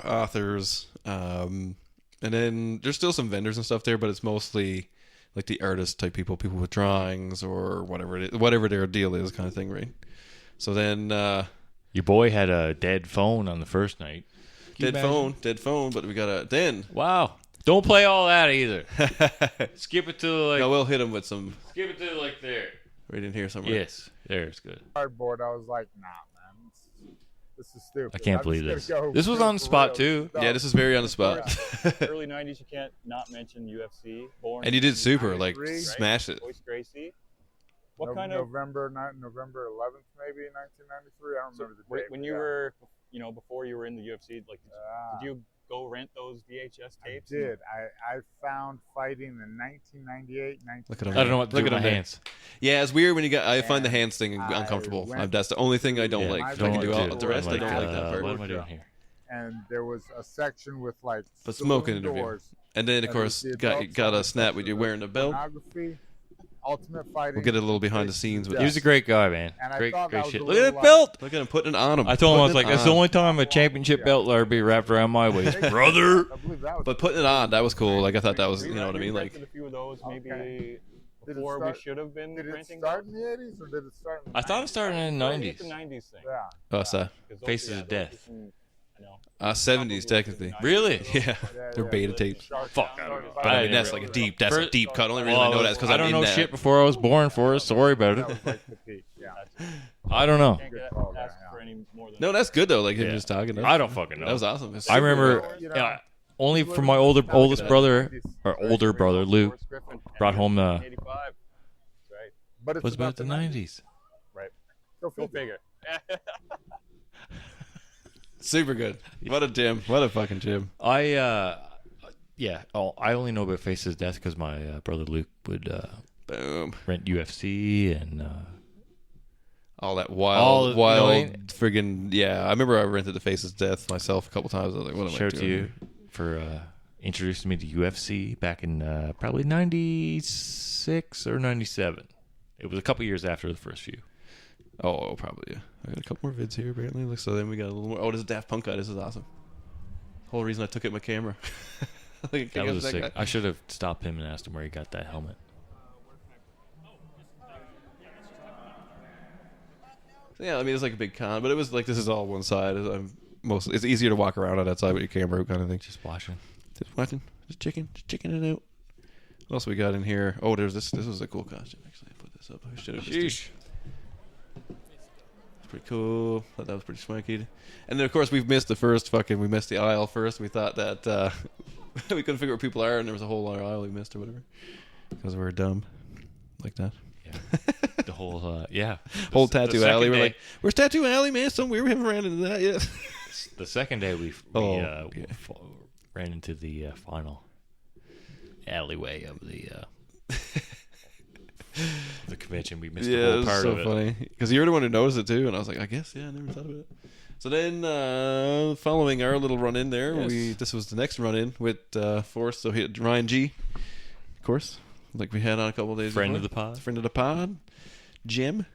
authors, and then there's still some vendors and stuff there, but it's mostly like the artist type people with drawings or whatever their deal is, kind of thing, right? So then Your boy had a dead phone on the first night. dead phone, but we got a then. Wow. Don't play all that either. Skip it to like. No, we'll hit him with some Skip it to like there. right in here somewhere. Yes, there's good. Cardboard. I was like, nah, man, this is stupid. I can't I'm believe just this. gonna go This was real on the for spot real too. stuff. Yeah, this is very on the spot. Early 90s, you can't not mention UFC. Born And you did super, like 93, smash it. Royce Gracie. What kind of November 11th, maybe 1993. I don't remember the date. when you were, before you were in the UFC, like, Ah. did you go rent those VHS I tapes? did. I found fighting in 1998, Look at him. I don't know what to Look do at with my him. hands. Yeah, it's weird when you got. I find the And hands thing I uncomfortable. went That's the only thing I don't Yeah, like. I I don't can do like all it. the rest. I don't like that part. What am I doing here? and there was a section with like But saloon smoking interview. doors. And then of And course the got adult a side snap with you section wearing a of belt. pornography, ultimate fighting. We'll get a little behind the scenes with He was a great guy, man. And I Great thought that was shit. a Look at little that like- belt. Look at him putting it on him. I told him I was Putting like, it that's the on. only time a championship belt will ever be wrapped around my waist, brother. I believe that was. But putting it on, that was cool. Like I thought that was, We you know what I mean? rented Like a few of those maybe Okay. Did it before start- we should have been Did it renting start those. in the 80s or did it start in the I thought it 90s? started in the I think it's 90s. a 90s thing. Yeah. oh, so 'Cause those- Faces yeah, of those Death. are some, 70s technically. Really? Yeah, they're beta tapes. Fuck, I don't know. But I mean, didn't that's really- like a deep. That's a First- deep cut. Only reason I know that is because I I'm don't in know that. shit before I was born, Forrest. Sorry about That it. was like the peak. Yeah. I don't know. Can't get, call that, ask yeah. for any more than No, that's good though. Like him Yeah. just talking. I don't fucking know. That was awesome. It's I super remember, cool. You know, yeah, only from my oldest brother or older brother Luke brought home the. 85. Right. But it's Was about the 90s. Go Go figure. figure. Super good. What a gym. What a fucking gym. Yeah. Oh, I only know about Faces of Death because my brother Luke would Boom. rent UFC and All that All- wild, you know, friggin' yeah. I remember I rented The Faces Death myself a couple times. I was like, what am I shout out doing? to you for introducing me to UFC back in probably 96 or 97. It was a couple years after the first few. Oh, probably. Yeah. I got a couple more vids here apparently. Like, so then we got a little more. Oh, this is Daft Punk guy. This is awesome. Whole reason I took it my camera. Like, That was a sick. guy. I should have stopped him and asked him where he got that helmet. So, yeah, I mean it's like a big con, but it was like this is all one side. It's easier to walk around on that side with your camera, kind of thing. Just watching. Just watching, just checking it out. What else we got in here? Oh, there's this. This was a cool costume. Actually, I put this up. I should have. It's pretty cool. Thought that was pretty swanky. And then of course we missed the aisle first. We thought that we couldn't figure out where people are, and there was a whole other aisle we missed or whatever because we were dumb like that. Yeah. The whole yeah. Whole The Tattoo second Alley. We're day- like, where's Tattoo Alley, man? We haven't ran into that yet. The second day we yeah. ran into the final alleyway of the convention. We missed Yeah, the it whole was part so of it. funny because you're the one who noticed it too, and I was like, I guess, yeah, I never thought of it. So then, following our little run in there, Yes. this was the next run in with Force. So he had Ryan G, of course, like we had on a couple of days. Friend before. of the pod. Friend of the pod, Jim.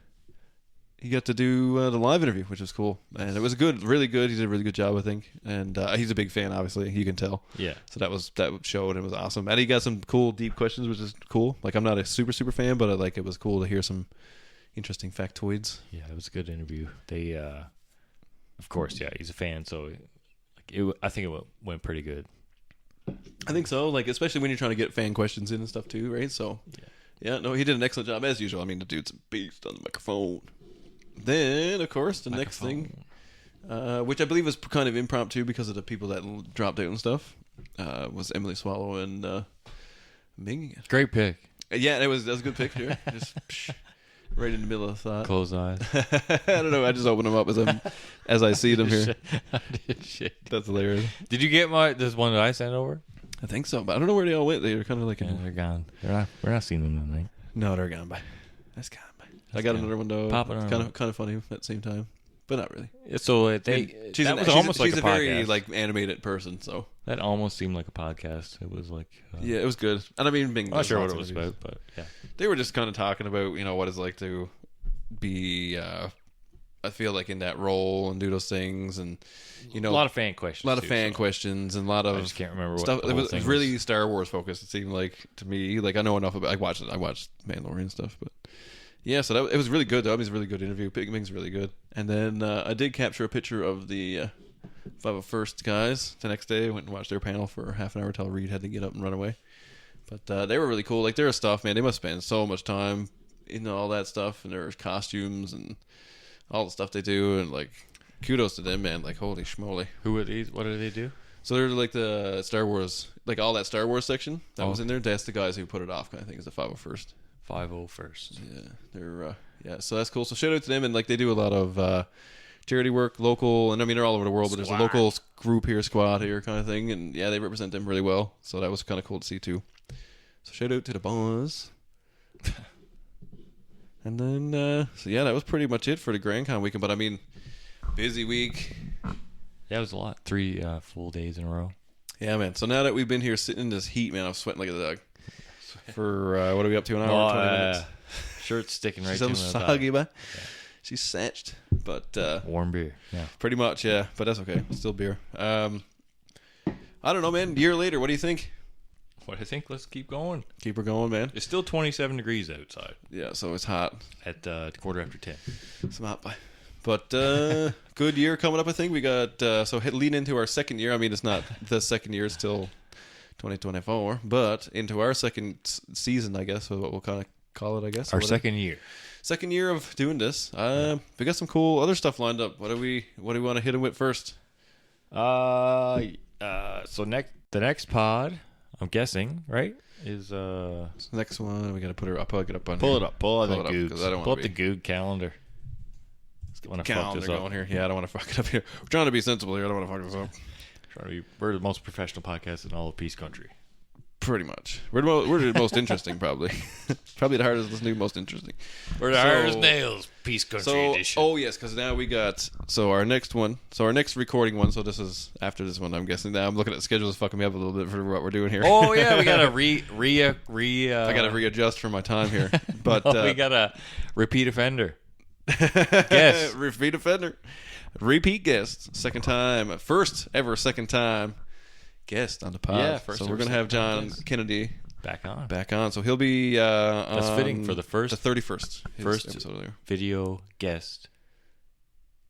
He got to do the live interview, which was cool, and it was good, really good. He did a really good job, I think, and he's a big fan, obviously, you can tell. Yeah. So that showed, and it was awesome. And he got some cool, deep questions, which is cool. Like I'm not a super fan, but it was cool to hear some interesting factoids. Yeah, it was a good interview. They of course, yeah, he's a fan, so I think it went pretty good. I think so. Like, especially when you're trying to get fan questions in and stuff too, right? So, yeah, no, he did an excellent job as usual. I mean, the dude's a beast on the microphone. Then, of course, the next thing, which I believe was kind of impromptu because of the people that dropped out and stuff, was Emily Swallow and minging it. Great pick. Yeah, that was a good picture. Just right in the middle of the thought. Close eyes. I don't know. I just open them up as I see them here. Shit. That's hilarious. Did you get this one that I sent over? I think so, but I don't know where they all went. They were kind of like, Yeah, they're gone. We're not seeing them tonight. no, they're gone by. That's gone by. I got gone. another one though. Pop it on. Kind of funny at the same time, but not really. So She's like a a very podcast. like animated person, so That almost seemed like a podcast. It was like yeah, it was good. And I mean, Bing I'm not does sure what lots it of was interviews. about, but yeah. They were just kind of talking about what it's like to be. I feel like in that role and do those things, and A lot of fan questions. a lot of too, fan so questions and a lot of I just can't remember what stuff. the It whole was thing really Star Wars focused. It seemed like to me. Like I know enough about. I watched Mandalorian stuff, but yeah. So it was really good. Though. It was a really good interview. Ming's really good. And then I did capture a picture of the 501st guys. The next day, I went and watched their panel for half an hour till Reed had to get up and run away. But they were really cool. Like their stuff, man. They must spend so much time in all that stuff and their costumes and all the stuff they do. And like, kudos to them, man. Like, holy schmoly. Who are these? What do they do? So they're like the Star Wars, like all that Star Wars section that was Oh. in there. That's the guys who put it off, kind of thing. Is the 501st. 501st. Yeah, they're so that's cool. So shout out to them, and like they do a lot of charity work, local, and I mean they're all over the world, but there's a local group here, squad here, kind of thing, and yeah, they represent them really well. So that was kind of cool to see too. So shout out to the boss. And then so yeah, that was pretty much it for the Grand Con weekend. But I mean, busy week. Yeah, it was a lot. 3 full days in a row. Yeah, man. So now that we've been here sitting in this heat, man, I'm sweating like a dog. For what are we up to? An hour, 20 minutes. Shirt's sticking right She's to on me. soggy, but she's satched. But Warm beer. Yeah. pretty much, yeah. But that's okay. Still beer. I don't know, man. Year later, what do you think? What do you think? Let's keep going. Keep her going, man. It's still 27 degrees outside Yeah, so it's hot. at 10:15. Some hot by. But good year coming up, I think. We got, lean into our second year. I mean, it's not the second year, it's still 2024. But into our second season, I guess, is what we'll kind of call it, I guess. Our or whatever. second year. Second year of doing this. We got some cool other stuff lined up. What do we want to hit him with first? So the next pod, I'm guessing, right? Is Next one, we got to put her up. I'll get up on pull here. it up. Pull Pull up it up, the 'cause I don't Pull up wanna the Goog calendar. Want to fuck Calendar this up? going here. Yeah, I don't want to fuck it up here. We're trying to be sensible here. I don't want to fuck this up. We're the most professional podcast in all of Peace Country. Pretty much. We're the most interesting, probably. Probably the hardest listening, most interesting. We're the So- hard as nails, Peace Country edition. oh yes, because now we got our next one. So our next recording one. So this is after this one. I'm guessing. Now I'm looking at the schedule. It's fucking me up a little bit for what we're doing here. Oh yeah, we gotta I got to readjust for my time here. But we got a repeat offender. Yes. repeat offender, repeat guest, second time, first ever second time guest on the pod. Yeah, first so ever we're gonna have second time John guest. Kennedy Back on. back on. So he'll be That's fitting on for the 31st. His first episode there video guest.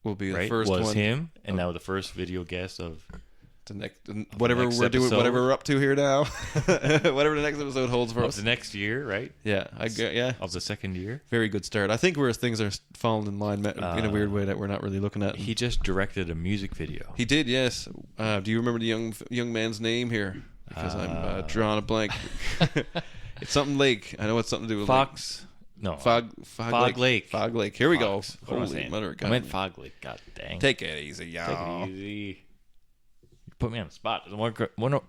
will be the Right, first was one. him, and now the first video guest of. The next, whatever next we're doing, episode. whatever we're up to here now, whatever the next episode holds for Of us. the next year, right? Yeah, yeah, Of the second year. very good start. I think where things are falling in line in a weird way that we're not really looking at. He just directed a music video. He did, yes. Do you remember the young man's name here? Because I'm drawing a blank. It's something Lake. I know it's something to do with Fox. No. Fog Lake. Fog Lake. Here we Fox. go. What am I Holy saying? mother of I God. meant Fog Lake. God dang. Take it easy, Take y'all. it easy. You put me on the spot.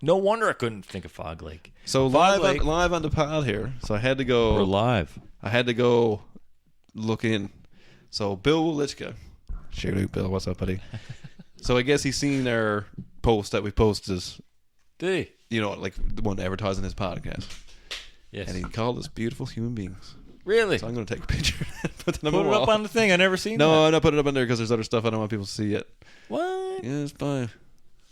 No wonder I couldn't think of Fog Lake. So Fog live Lake. on the pod here. So I had to We're go. live. I had to go look in. So Bill Lichka. Shout out, Bill. What's up, buddy? So I guess he's seen our post that we posted. Did he? Like the one advertising his podcast. Yes. And he called us beautiful human beings. Really? So I'm going to take a picture and put it on Put my it wall. up on the thing. I never seen No, that. I'm not putting it up on there because there's other stuff I don't want people to see yet. What? Yeah, it's fine.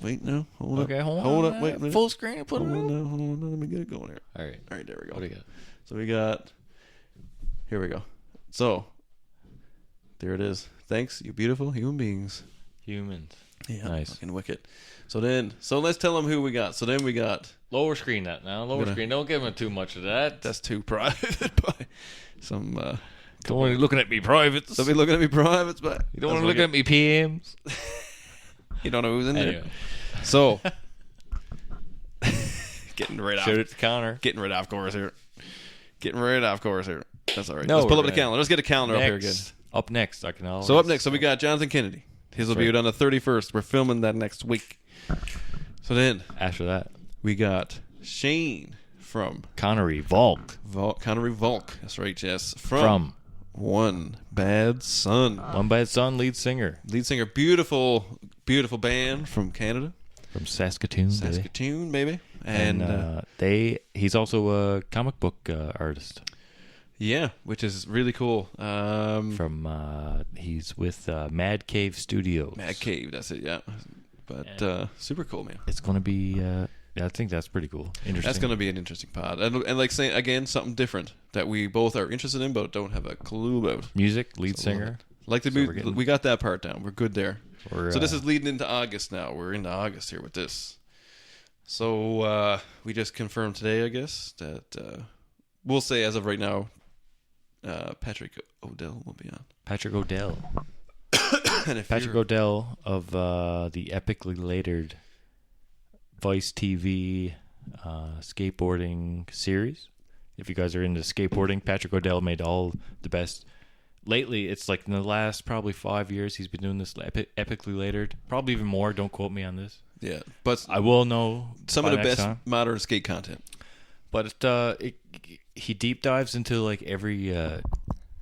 Wait, no. Hold Okay, up. hold on. up. Wait a minute. Full screen and put Hold it on, up. no, hold on. No, let me get it going here. All right. All right, there we go. What do you got? So we got. Here we go. So, there it is. Thanks, you beautiful human beings. Humans. Yeah, Nice. fucking wicked. So let's tell them who we got. So then we got. Lower screen that now. Lower Gonna- screen. Don't give him too much of that. That's too private. By some. Don't want to looking at me privates. Don't be looking at me privates, but You don't want to look at me PMs. You don't know who's in Anyway, there. So. Getting right showed off. it to Connor. Getting right off course here. Getting right off course here. That's all right. No, Let's pull we're up the right. calendar. Let's get a calendar up here again. Up next, I can always. So up next, so we got Jonathan Kennedy. His will be right. out on the 31st. We're filming that next week. So then After that, we got Shane from Connery Volk Connery Volk. That's right, Jess. from One Bad Son. One Bad Son, lead singer Lead singer, beautiful band from Canada. from Saskatoon. baby. Saskatoon, baby. And he's also a comic book artist. Yeah, which is really cool. He's with Mad Cave Studios. Mad Cave, that's it, yeah. But super cool, man. It's going to be. I think that's pretty cool. Interesting. That's going to be an interesting pod. And like saying, again, something different that we both are interested in but don't have a clue about. Music, lead So, singer. Like the So we're getting- we got that part down. We're good there. We're, So this is leading into August now. We're into August here with this. So we just confirmed today, I guess, that we'll say as of right now, Patrick O'Dell will be on. Patrick O'Dell. And if Patrick you're- O'Dell of the epically latered Vice TV skateboarding series. If you guys are into skateboarding, Patrick O'Dell made all the best. Lately, it's like in the last probably 5 years, he's been doing this epically latered. Probably even more. Don't quote me on this. Yeah, but I will know some by of the next best time. modern skate content. But he deep dives into like every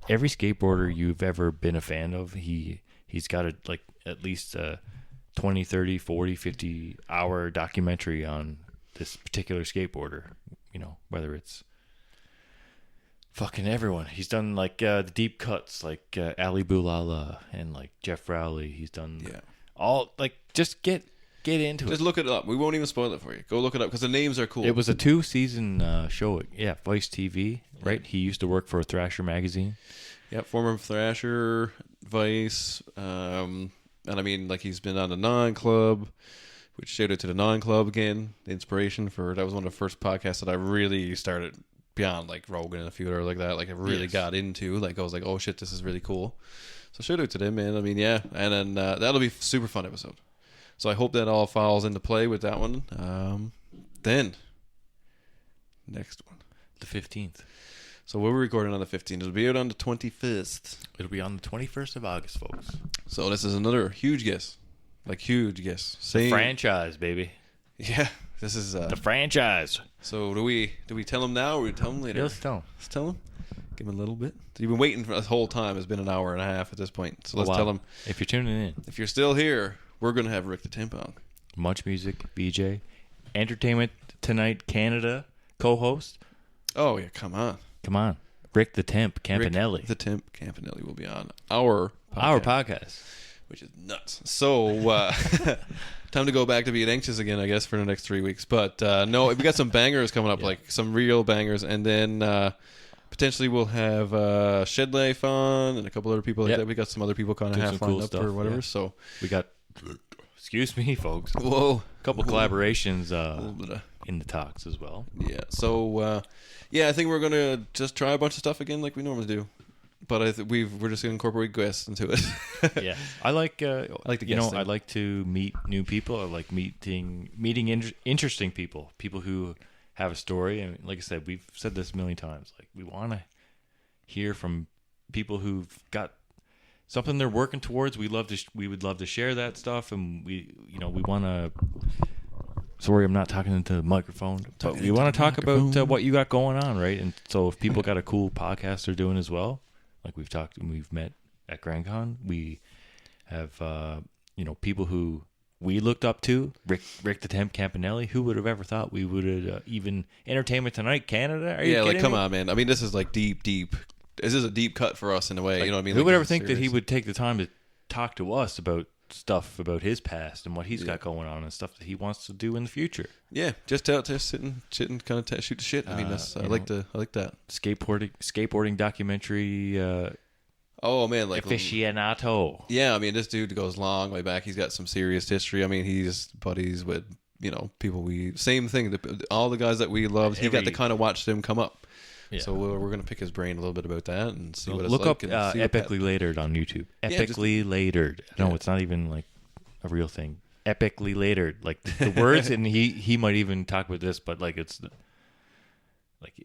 skateboarder you've ever been a fan of. He's got at least 20, 30, 40, 50 hour documentary on this particular skateboarder. You know, whether it's fucking everyone. He's done like the deep cuts like Ali Boulala and like Jeff Rowley. He's done all like just get into it. Just look it up. We won't even spoil it for you. Go look it up because the names are cool. It was a 2-season show. Yeah, Vice TV, right? He used to work for Thrasher magazine. Yep, former Thrasher, Vice, and I mean, like he's been on the Non Club, which shout out to the Non Club again. The inspiration for that was one of the first podcasts that I really started beyond like Rogan and a few other like that. Like I really got into. Like I was like, oh shit, this is really cool. So shout out to them, man. I mean, yeah, and then that'll be a super fun episode. So I hope that all falls into play with that one. Then next one, The 15th. so we're recording on the 15th. It'll be out on the 21st. It'll be on the 21st of August, folks. So this is another huge guess. Like huge guess. Same. Franchise, baby. Yeah. This is The franchise. so do we tell them now or do we tell them later? Let's tell 'em. Let's tell them. Give them a little bit. You've been waiting for this whole time. It's been an hour and a half at this point. So let's Wow. tell them If you're tuning in, if you're still here, we're gonna have Rick the Temp on. Much Music, BJ, Entertainment Tonight Canada co-host. Oh yeah, come on. Come on. Rick the Temp Campanelli. Rick the Temp Campanelli will be on our Our podcast. which is nuts. So, time to go back to being anxious again, I guess, for the next 3 weeks. But no, we got some bangers coming up, like some real bangers, and then potentially we'll have Shed Life on and a couple other people like Yep. that. We got some other people kind of Do half some lined cool up stuff, or whatever. yeah. So, We got, excuse me, folks, a whoa, couple collaborations a little bit of, in the talks as well. yeah. So, yeah, I think we're gonna just try a bunch of stuff again, like we normally do. But we're just gonna incorporate guests into it. Yeah, I like like the you know guest thing. I like to meet new people. I like meeting interesting people who have a story. And like I said, we've said this a million times. Like we want to hear from people who've got something they're working towards. We would love to share that stuff, and we want to. Sorry, I'm not talking into the microphone, but we want to talk about what you got going on, right? And so if people got a cool podcast they're doing as well, like we've talked and we've met at Grand Con, we have people who we looked up to, Rick the Temp Campanelli. Who would have ever thought we would have even Entertainment Tonight Canada? Are you Yeah, like kidding come me? on, man. I mean, this is like deep. This is a deep cut for us in a way. You know what I mean? Who Like, would ever this is think that he serious. would take the time to talk to us about stuff about his past and what he's got going on and stuff that he wants to do in the future? Yeah, just sitting, kind of shoot the shit. I mean, that's I like that. Skateboarding documentary Oh man, like aficionado. yeah, I mean, this dude goes long way back. He's got some serious history. I mean, he's buddies with, people same thing. All the guys that we loved, he got to kind of watch them come up. Yeah. So we're going to pick his brain a little bit about that and see what it's Look like. up and see what Epically Latered on YouTube. Yeah, just- Epically Latered. No, Yeah. it's not even like a real thing. Epically Latered. Like the words, and he might even talk about this, but like it's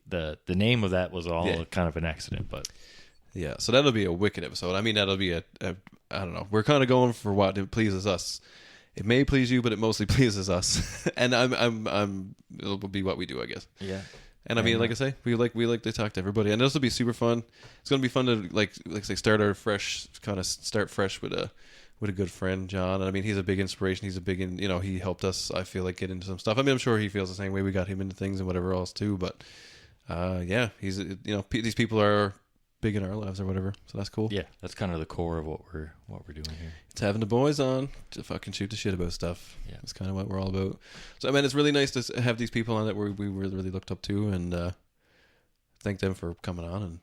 the name of that was all kind of an accident, but. Yeah, so that'll be a wicked episode. I mean, that'll be I don't know. We're kind of going for what it pleases us. It may please you, but it mostly pleases us. And it'll be what we do, I guess. Yeah. And I mean, like I say, we like to talk to everybody, and this will be super fun. It's gonna be fun to like say start fresh with a good friend, John. And I mean, he's a big inspiration. He's a big, he helped us. I feel like get into some stuff. I mean, I'm sure he feels the same way. We got him into things and whatever else too. But yeah, he's these people are big in our lives or whatever, so that's cool. Yeah, that's kind of the core of what we're doing here. It's having the boys on to fucking shoot the shit about stuff. Yeah, that's kind of what we're all about. So I mean, it's really nice to have these people on that we really looked up to, and thank them for coming on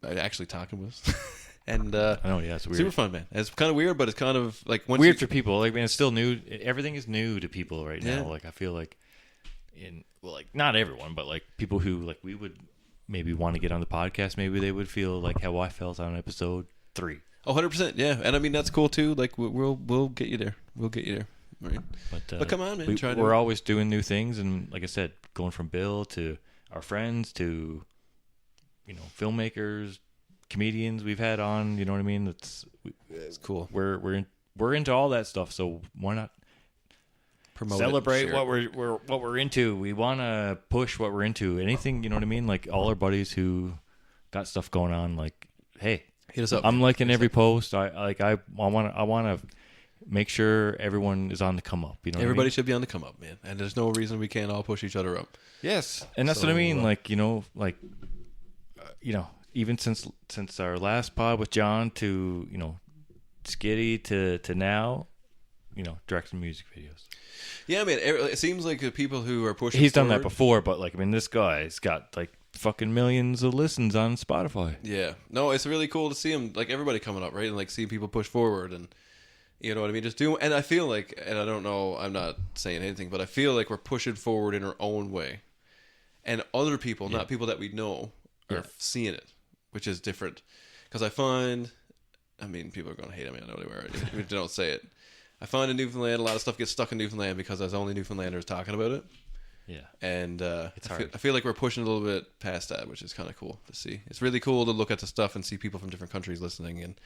and actually talking with us. And I know, yeah, it's weird. Super fun, man. It's kind of weird, but it's kind of like weird for people. Like, I mean, it's still new. Everything is new to people right now. Yeah. Like, I feel like not everyone, but like people who like we would maybe want to get on the podcast, maybe they would feel like how I felt on episode 3. Oh, 100%, yeah. And I mean, that's cool too. Like we'll get you there. We'll get you there. Right. But come on, man. We're always doing new things, and like I said, going from Bill to our friends to filmmakers, comedians we've had on. You know what I mean? It's cool. We're into all that stuff, so why not promote celebrate what we're into? We want to push what we're into. Anything, you know what I mean? Like all our buddies who got stuff going on. Like, hey, hit us up. I'm liking every post. I want to make sure everyone is on the come up. You know, everybody should be on the come up, man. And there's no reason we can't all push each other up. Yes, and that's what I mean. Like even since our last pod with John to Skitty to now, directing music videos. Yeah, man. It seems like the people who are pushing. He's done that before, but like I mean, this guy's got like fucking millions of listens on Spotify. Yeah, no, it's really cool to see him, like everybody coming up, right, and like seeing people push forward, and you know what I mean, just do. And I feel like, and I don't know, I'm not saying anything, but I feel like we're pushing forward in our own way, and other people, not people that we know, are seeing it, which is different. Because I find, I mean, people are going to hate me. I know they were already. We don't say it. I find in Newfoundland, a lot of stuff gets stuck in Newfoundland because there's only Newfoundlanders talking about it. Yeah. And it's hard. I feel like we're pushing a little bit past that, which is kind of cool to see. It's really cool to look at the stuff and see people from different countries listening, and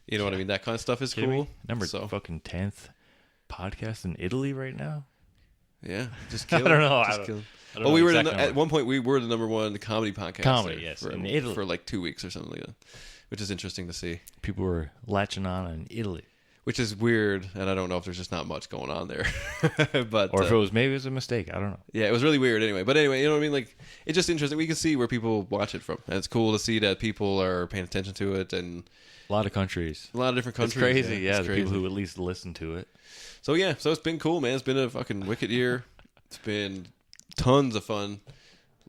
you know what I mean? That kind of stuff is cool. Number fucking 10th podcast in Italy right now. Yeah. Just I kill don't know. Well, we were at one point we were the number one comedy podcast. Yes, for, in Italy for like 2 weeks or something like that, which is interesting to see. People were latching on in Italy, which is weird, and I don't know if there's just not much going on there. But or if it was a mistake. I don't know. Yeah, it was really weird anyway. But anyway, you know what I mean? Like, it's just interesting. We can see where people watch it from, and it's cool to see that people are paying attention to it, and a lot of countries, a lot of different countries. It's crazy, yeah. The people who at least listen to it. So yeah, so it's been cool, man. It's been a fucking wicked year. It's been tons of fun.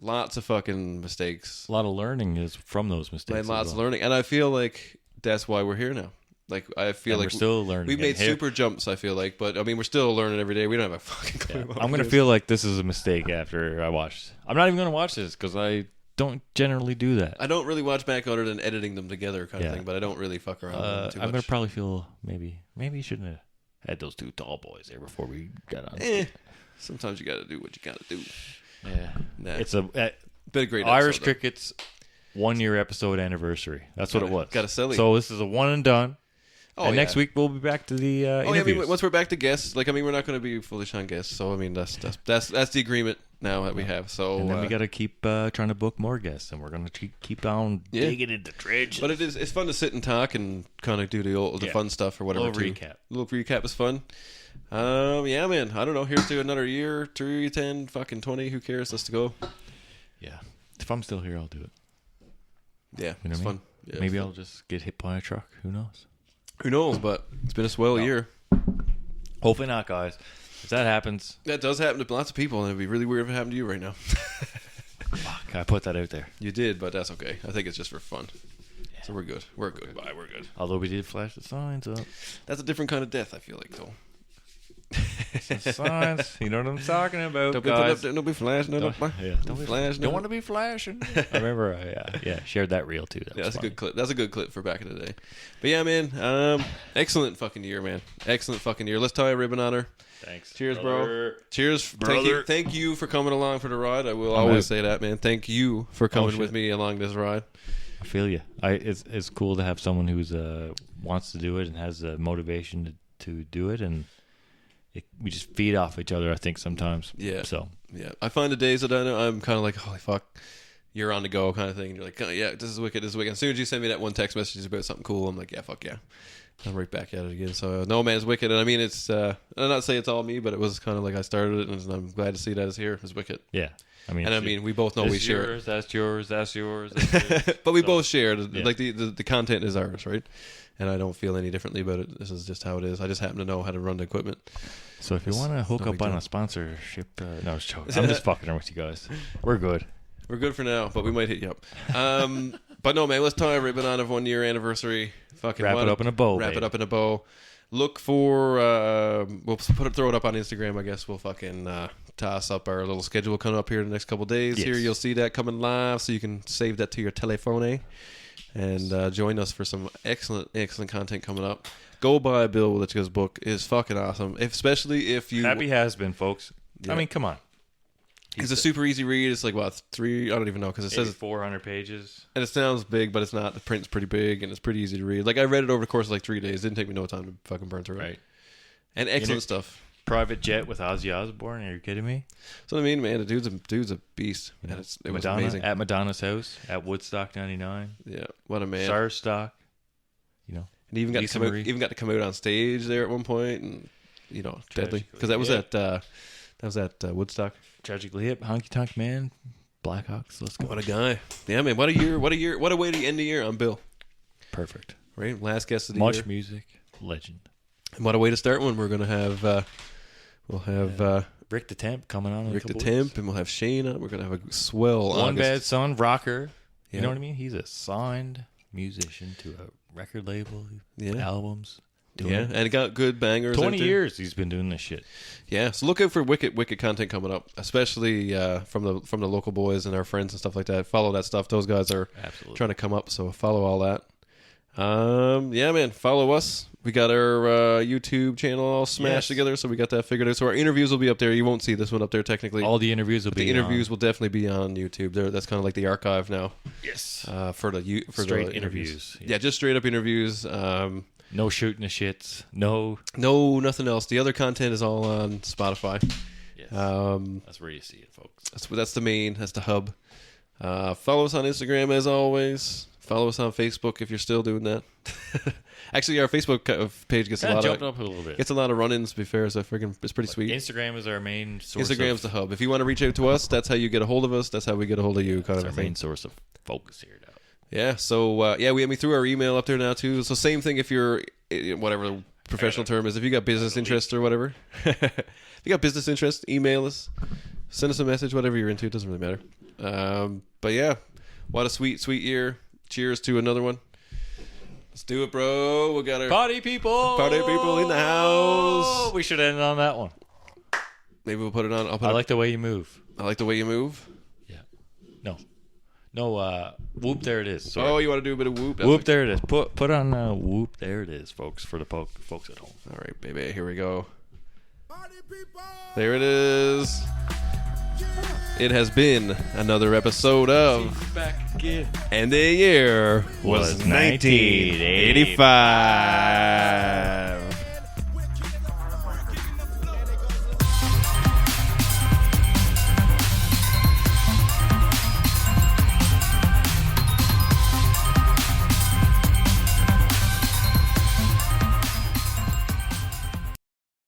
Lots of fucking mistakes. A lot of learning is from those mistakes. And lots of learning. And I feel like that's why we're here now. Like, I feel like we're still learning. We've made super jumps, I feel like. But, I mean, we're still learning every day. We don't have a fucking clue. Yeah. I'm going to feel like this is a mistake after I watched. I'm not even going to watch this because I don't generally do that. I don't really watch back other than editing them together kind of thing. But I don't really fuck around with them too much. I'm going to probably feel maybe you shouldn't have had those two tall boys there before we got on. Sometimes you got to do what you got to do. Yeah. Nah. It's been a great Irish episode, Cricket's 1 year episode anniversary. That's what it was. Got a silly. So this is a one and done. Oh, and next week we'll be back to the interviews. I mean, once we're back to guests, like, I mean, we're not going to be foolish on guests. So I mean, that's the agreement now that we have. So and then we got to keep trying to book more guests, and we're going to keep on digging into the trenches. But it's fun to sit and talk and kind of do the fun stuff or whatever. Recap. A little recap is fun. Yeah, man. I don't know. Here's to another year, 3, 10, fucking 20. Who cares? Let's go. Yeah. If I'm still here, I'll do it. Yeah, you know it's fun. Yeah, maybe I'll just get hit by a truck. Who knows? Who knows? But it's been a swell year. Hopefully not, guys. If that happens, that does happen to lots of people, and it'd be really weird if it happened to you right now. Fuck, I put that out there. You did, but that's okay. I think it's just for fun. So we're good. We're good. Bye. We're good. Although we did flash the signs up. That's a different kind of death, I feel like, though. The signs. You know what I'm talking about, Don't be put up guys. there. Don't be flashing it up. Don't be flashing. Don't want to be flashing. I remember I shared that reel too. That Yeah, was that's a funny. good clip. That's a good clip for back in the day. But yeah, man. Excellent fucking year, man. Excellent fucking year. Let's tie a ribbon on her. Thanks. Cheers, brother. bro. Cheers, Brother. Thank you for coming along for the ride. I will I'm always out. say that, man. Thank you for coming shit. with me along this ride. I feel you. It's cool to have someone who's wants to do it and has the motivation to do it, and we just feed off each other. I think sometimes. Yeah. So Yeah, I find the days that I know I'm kind of like, holy fuck, you're on the go kind of thing. And you're like, oh, yeah, this is wicked, this is wicked. As soon as you send me that one text message about something cool, I'm like, yeah, fuck yeah. I'm right back at it again. So no, man, it's wicked. And I mean, it's I'm not saying it's all me, but it was kind of like I started it, and I'm glad to see that it's here. It's wicked. yeah, I mean, And I mean, we both know we this is share it. yours, that's yours, that's yours. That's yours. But we So, both share it. yeah. Like the content is ours, right? And I don't feel any differently about it. This is just how it is. I just happen to know how to run the equipment. So if you want to hook no up big on deal. a sponsorship, no, it's joking. I'm just fucking with you guys. We're good. We're good for now, but we might hit you up. But no, man, let's tie a ribbon on a 1 year anniversary. Fucking Wrap it up in a bow. Wrap baby. it up in a bow. Look for we'll throw it up on Instagram. I guess we'll fucking toss up our little schedule coming up here in the next couple of days. Yes. Here you'll see that coming live, so you can save that to your telephone and join us for some excellent content coming up. Go buy Bill Wilichka's book. Is fucking awesome, especially if you. Happy has been, folks. Yeah. I mean, come on. It's a super easy read. It's like what 3? I don't even know because it says 400 pages. and it sounds big, but it's not. The print's pretty big and it's pretty easy to read. Like I read it over the course of like 3 days. Didn't take me no time to fucking burn through it. Right. And excellent know- stuff. Private jet with Ozzy Osbourne. Are you kidding me? So I mean, man, the dude's a beast. And it was Madonna amazing. at Madonna's house at Woodstock '99. Yeah, what a man. Starstock. You know, And he even got Lisa to come out, Marie. even got to come out on stage there at one point, and you know, deadly Tragically, because that was yeah. at Woodstock. Tragically Hip, Honky Tonk Man, Blackhawks. Let's go. What a guy. Yeah, man. What a year. What a way to end the year on Bill. Perfect. Right, last guest of the Much year. music, legend. And what a way to start one. We're gonna have. We'll have Rick the Temp coming on. in a Rick the couple Temp, weeks. and we'll have Shane on. We're gonna have a swell One August. Bad Son, rocker. Yeah. You know what I mean? He's a signed musician to a record label. Yeah. Albums. Doing Yeah, it. and it got good bangers. 20 out there. years he's been doing this shit. Yeah, so look out for wicked content coming up, especially from the local boys and our friends and stuff like that. Follow that stuff; those guys are Absolutely. trying to come up, so follow all that. Yeah, man, follow us. We got our YouTube channel all smashed Yes. together, so we got that figured out. So our interviews will be up there. You won't see this one up there technically. All the interviews will the be interviews will definitely be on YouTube. That's kind of like the archive now Yes. for the Straight the interviews. Yeah, just straight up interviews. No shooting the shits. No. No, nothing else. The other content is all on Spotify. Yes. That's where you see it, folks. That's the main. That's the hub. Follow us on Instagram as always. Follow us on Facebook if you're still doing that. Actually, our Facebook page gets Kind a of lot jumped up a little bit. gets a lot of run-ins. To be fair, so it's pretty sweet. Instagram is our main source. Instagram's the of, hub. If you want to reach out to us, that's how you get a hold of us. That's how we get a hold of you, kind it's of our thing. main source of focus here now. Yeah. So we threw our email up there now too. So same thing if you're whatever the professional term is. If you got business interest or whatever, if you got business interest, email us, send us a message. Whatever you're into, it doesn't really matter. But yeah, what a sweet year. Cheers to another one. Let's do it, bro. We got our Party people in the house. We should end on that one. Maybe we'll put it on. I like the way you move. I like the way you move. Yeah. No. Whoop, there it is. Sorry. Oh, you want to do a bit of whoop? That's Whoop, there it is. Put on whoop, there it is, folks, for the folks at home. All right, baby. Here we go. There it is. It has been another episode of Back again. And the year Was 1985.